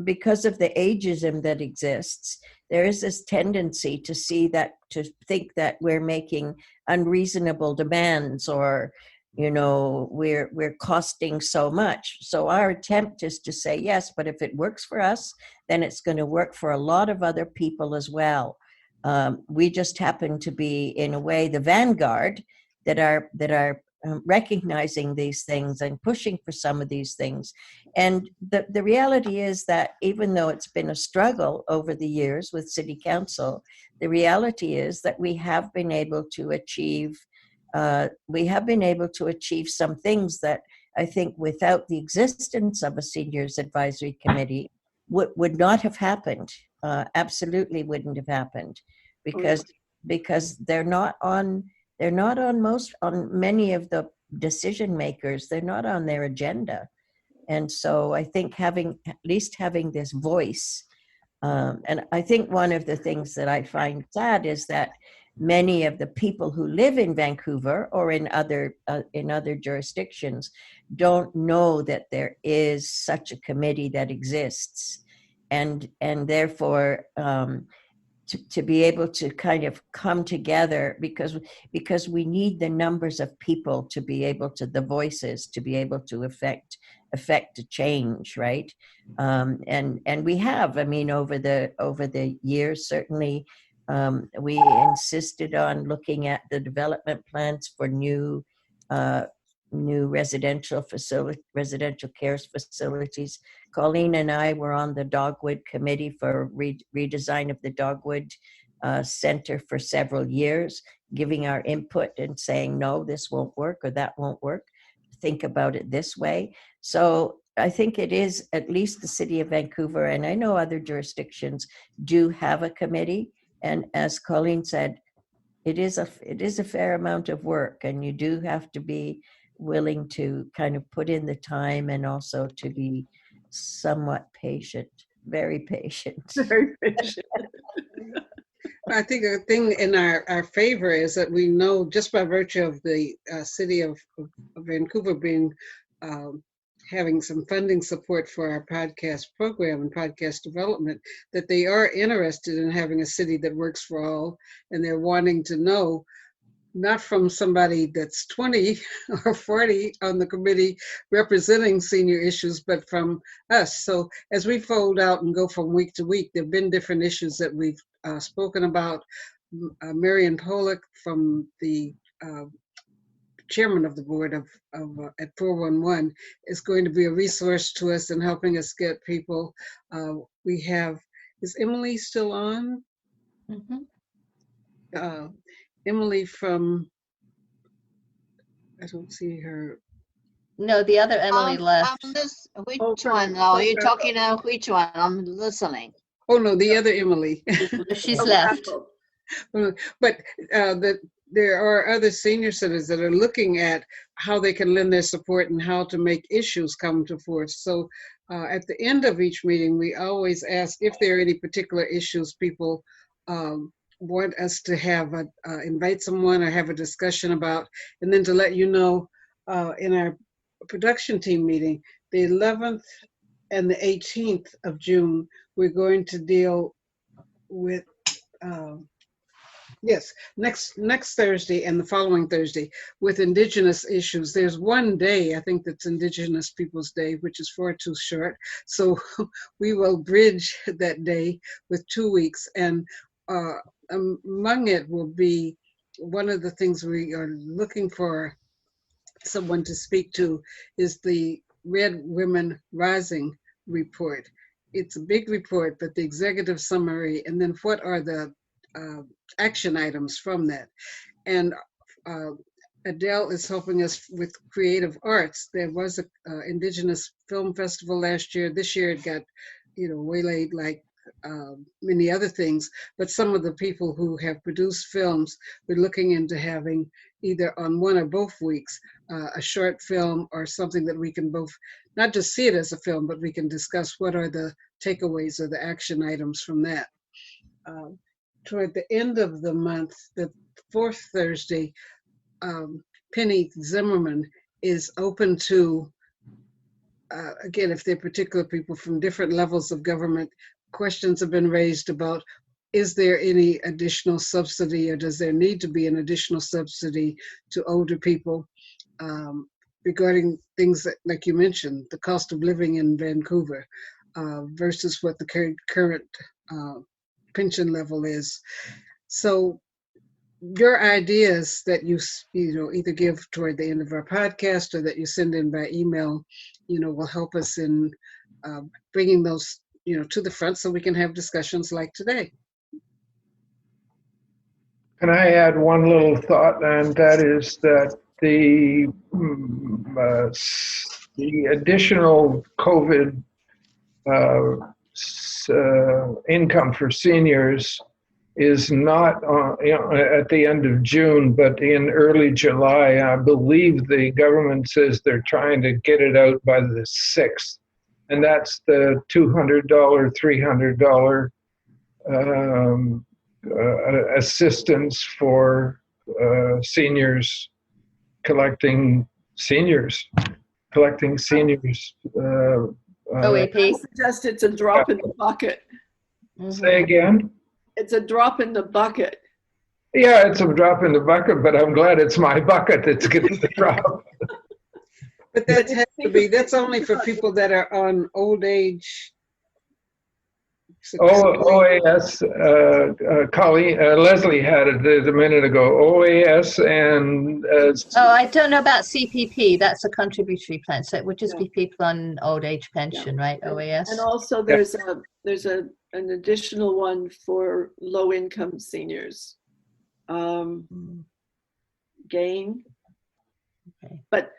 Speaker 11: because of the ageism that exists, there is this tendency to think that we're making unreasonable demands, or we're costing so much. So our attempt is to say, yes, but if it works for us, then it's going to work for a lot of other people as well. We just happen to be, in a way, the vanguard that are recognizing these things and pushing for some of these things. And the reality is that even though it's been a struggle over the years with City Council, the reality is that we have been able to achieve some things that I think without the existence of a seniors advisory committee would not have happened. Absolutely wouldn't have happened, because they're not on many of the decision makers. They're not on their agenda. And so I think at least having this voice, and I think one of the things that I find sad is that many of the people who live in Vancouver or in other jurisdictions don't know that there is such a committee that exists, and therefore to be able to kind of come together, because we need the numbers of people to be able to, the voices to be able to affect a change, right? And we have, I mean, over the years, certainly we insisted on looking at the development plans for new residential care facilities. Colleen and I were on the Dogwood Committee for redesign of the Dogwood Center for several years, giving our input and saying, no, this won't work or that won't work. Think about it this way. So I think it is, at least the City of Vancouver, and I know other jurisdictions do have a committee. And as Colleen said, it is a fair amount of work, and you do have to be willing to kind of put in the time, and also to be somewhat patient, very patient.
Speaker 13: Very patient.
Speaker 1: I think a thing in our favor is that we know, just by virtue of the city of Vancouver being having some funding support for our podcast program and podcast development, that they are interested in having a city that works for all, and they're wanting to know, not from somebody that's 20 or 40 on the committee representing senior issues, but from us. So as we fold out and go from week to week, there have been different issues that we've spoken about. Marion Pollock, from the chairman of the board of at 411, is going to be a resource to us in helping us get people. We have, is Emily still on? Mm-hmm. Emily from, I don't see her.
Speaker 4: No, the other Emily left.
Speaker 6: Which one? Oh, you're talking about which one? I'm listening.
Speaker 1: Oh no, the other Emily.
Speaker 4: She's left.
Speaker 1: But there are other senior centers that are looking at how they can lend their support and how to make issues come to force. So at the end of each meeting, we always ask if there are any particular issues people want us to have invite someone or have a discussion about, and then to let you know in our production team meeting, the 11th and the 18th of June, we're going to deal with next Thursday and the following Thursday with Indigenous issues. There's one day, I think, that's Indigenous Peoples Day, which is far too short. So we will bridge that day with 2 weeks, and among it will be, one of the things we are looking for someone to speak to is the Red Women Rising report. It's a big report, but the executive summary, and then what are the action items from that. And Adele is helping us with creative arts. There was a Indigenous Film Festival last year. This year it got, waylaid like many other things, but some of the people who have produced films, we're looking into having either on one or both weeks a short film or something that we can both not just see it as a film, but we can discuss what are the takeaways or the action items from that. Toward the end of the month, the fourth Thursday, Penny Zimmerman is open to, again, if there are particular people from different levels of government, questions have been raised about, is there any additional subsidy, or does there need to be an additional subsidy to older people regarding things that, like you mentioned, the cost of living in Vancouver versus what the current pension level is. So your ideas that you either give toward the end of our podcast or that you send in by email, will help us in bringing those, to the front so we can have discussions like today.
Speaker 7: Can I add one little thought, and that is that the additional COVID income for seniors is not at the end of June, but in early July. I believe the government says they're trying to get it out by the 6th, and that's the $200, $300 assistance for seniors collecting seniors.
Speaker 4: OAP.
Speaker 13: I suggest it's a drop in the bucket.
Speaker 7: Say again?
Speaker 13: It's a drop in the bucket.
Speaker 7: Yeah, it's a drop in the bucket, but I'm glad it's my bucket that's getting the drop.
Speaker 1: But that's only for people that are on old age.
Speaker 7: OAS, Colleen, Leslie had it a minute ago. OAS and...
Speaker 4: I don't know about CPP. That's a contributory plan. So it would just be people on old age pension, right? OAS.
Speaker 13: And also there's an additional one for low income seniors. Gain.
Speaker 4: Okay.
Speaker 13: But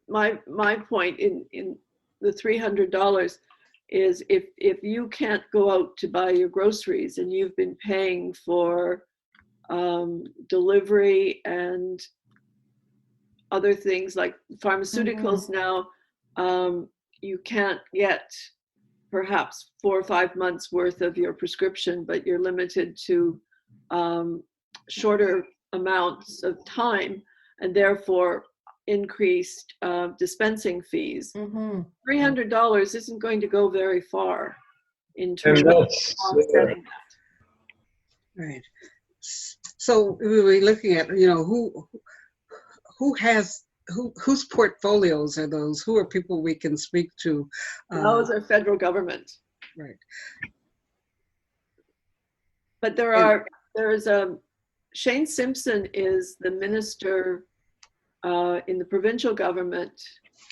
Speaker 13: my point in the $300 is if you can't go out to buy your groceries and you've been paying for delivery and other things like pharmaceuticals now, you can't get perhaps 4 or 5 months worth of your prescription, but you're limited to shorter amounts of time and therefore increased dispensing fees. $300 isn't going to go very far in terms of offsetting that.
Speaker 1: Right. So we were looking at, whose portfolios are those? Who are people we can speak to?
Speaker 13: Those are federal government.
Speaker 1: Right.
Speaker 13: But Shane Simpson is the minister in the provincial government.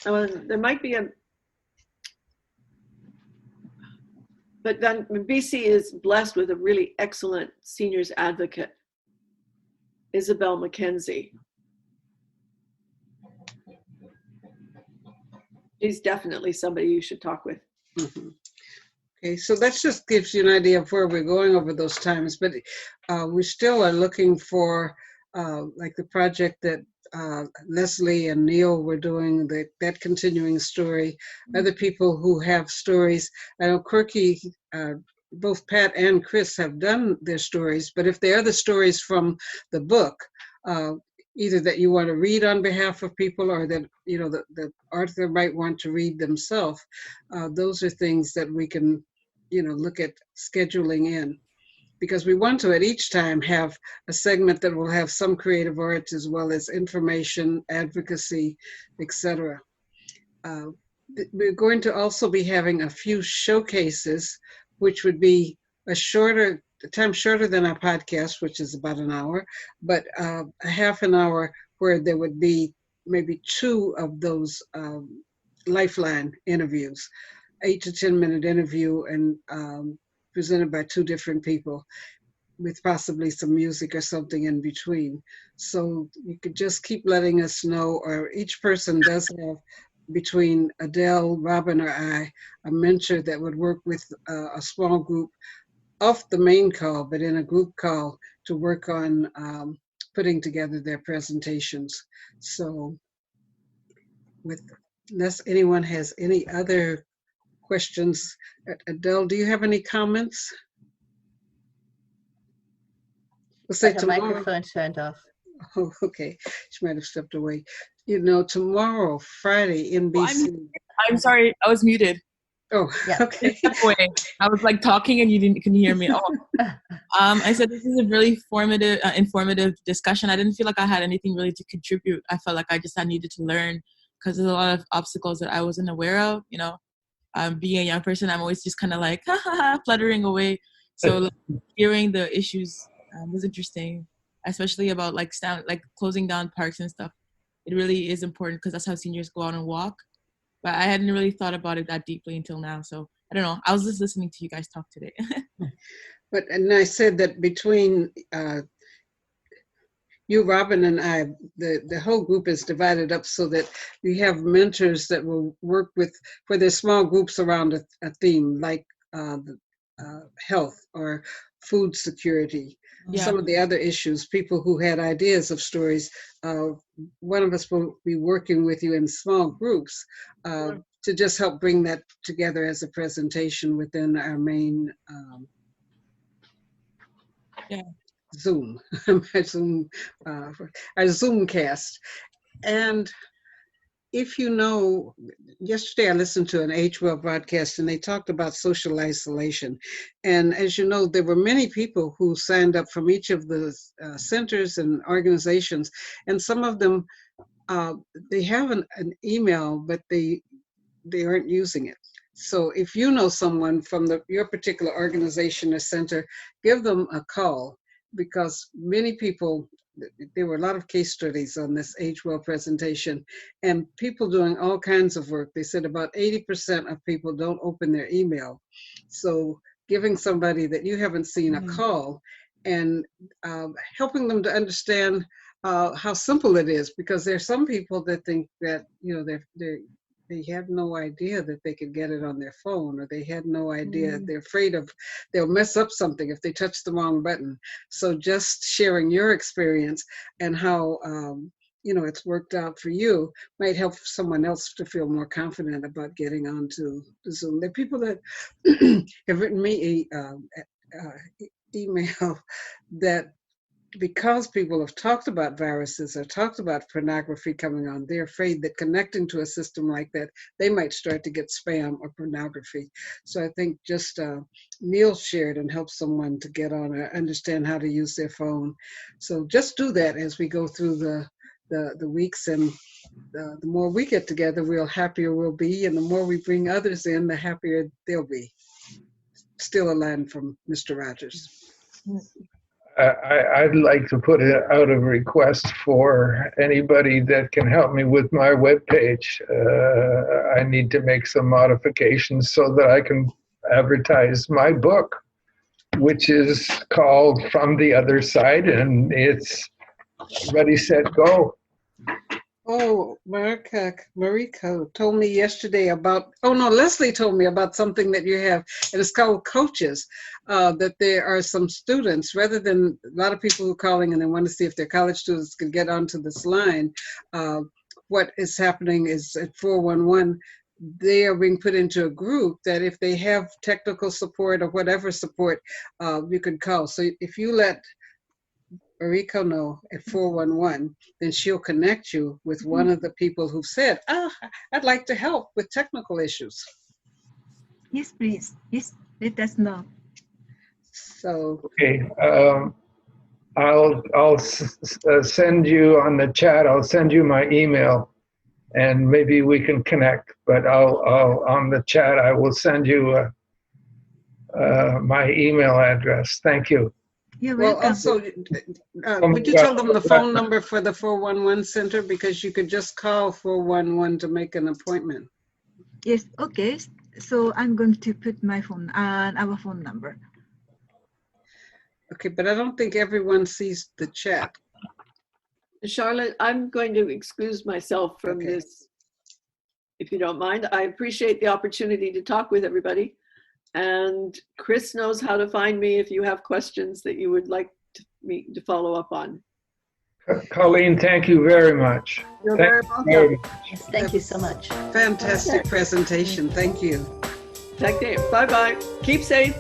Speaker 13: There might be but then BC is blessed with a really excellent seniors advocate, Isabel McKenzie. She's definitely somebody you should talk with.
Speaker 1: Mm-hmm. Okay, so that just gives you an idea of where we're going over those times, but we still are looking for like the project that Leslie and Neil were doing, that continuing story, other people who have stories. I know Quirky, both Pat and Chris have done their stories, but if they are the stories from the book, either that you want to read on behalf of people or that, the author might want to read themselves, those are things that we can, look at scheduling in. Because we want to, at each time, have a segment that will have some creative arts as well as information, advocacy, etc. We're going to also be having a few showcases, which would be a time shorter than our podcast, which is about an hour, but a half an hour where there would be maybe 2 of those lifeline interviews, 8 to 10 minute interview, and presented by 2 different people with possibly some music or something in between. So you could just keep letting us know, or each person does have, between Adele, Robin, or I, a mentor that would work with a small group off the main call, but in a group call to work on putting together their presentations. So unless anyone has any other questions. Adele, do you have any comments? We'll say tomorrow.
Speaker 4: The microphone turned off.
Speaker 1: Oh, okay. She might have stepped away. Tomorrow, Friday, NBC.
Speaker 2: I'm sorry, I was muted.
Speaker 1: Oh, yeah. Okay.
Speaker 2: I was like talking and you couldn't hear me. I said this is a really informative discussion. I didn't feel like I had anything really to contribute. I felt like I needed to learn because there's a lot of obstacles that I wasn't aware of. Being a young person, I'm always just kind of like fluttering away. So hearing the issues was interesting, especially about like closing down parks and stuff. It really is important because that's how seniors go out and walk. But I hadn't really thought about it that deeply until now. So I don't know. I was just listening to you guys talk today.
Speaker 1: And I said that between you, Robin, and I, the whole group is divided up so that we have mentors that will work with, for their small groups around a theme like health or food security.
Speaker 2: Yeah.
Speaker 1: Some of the other issues, people who had ideas of stories. One of us will be working with you in small groups to just help bring that together as a presentation within our main Zoom, our Zoomcast. And if you know, yesterday I listened to an H-Well broadcast and they talked about social isolation. And as you know, there were many people who signed up from each of the centers and organizations. And some of them, they have an email, but they aren't using it. So if you know someone from your particular organization or center, give them a call, because many people, there were a lot of case studies on this H-Well presentation, and people doing all kinds of work. They said about 80% of people don't open their email. So giving somebody that you haven't seen a call and helping them to understand how simple it is, because there are some people that think that, you know, they have no idea that they could get it on their phone, or they had no idea. They're afraid they'll mess up something if they touch the wrong button. So just sharing your experience and how, you know, it's worked out for you might help someone else to feel more confident about getting onto the Zoom. There are people that have written me email that, because people have talked about viruses or talked about pornography coming on, they're afraid that connecting to a system like that, they might start to get spam or pornography. So I think just Neil shared and help someone to get on or understand how to use their phone. So just do that as we go through the weeks, and the more we get together, the happier we'll be, and the more we bring others in, the happier they'll be. Still a line from Mr. Rogers.
Speaker 7: I'd like to put out a request for anybody that can help me with my webpage. I need to make some modifications so that I can advertise my book, which is called From the Other Side, and it's ready, set, go.
Speaker 1: Oh, Mariko told me yesterday about, Leslie told me about something that you have, and it's called Coaches, that there are some students, rather than a lot of people who are calling and they want to see if their college students can get onto this line. What is happening is at 411, they are being put into a group that if they have technical support or whatever support, you can call. So if you let Mariko know at 411, then she'll connect you with one of the people who've said, I'd like to help with technical issues.
Speaker 10: Yes, please. Yes, let us know.
Speaker 1: So
Speaker 7: okay, I'll send you on the chat. I'll send you my email, and maybe we can connect. But I'll on the chat I will send you my email address. Thank you.
Speaker 10: You're
Speaker 1: well,
Speaker 10: welcome.
Speaker 1: also, would you tell them the phone number for the 411 center, because you could just call 411 to make an appointment.
Speaker 10: Yes, okay. So I'm going to put my phone and our phone number.
Speaker 1: Okay, but I don't think everyone sees the chat.
Speaker 13: Charlotte, I'm going to excuse myself from this, if you don't mind. I appreciate the opportunity to talk with everybody. And Chris knows how to find me if you have questions that you would like me to follow up on.
Speaker 7: Colleen, thank you very much.
Speaker 13: You're very welcome.
Speaker 4: Thank you so much.
Speaker 1: Fantastic presentation. Thank you.
Speaker 13: Bye-bye. Keep safe.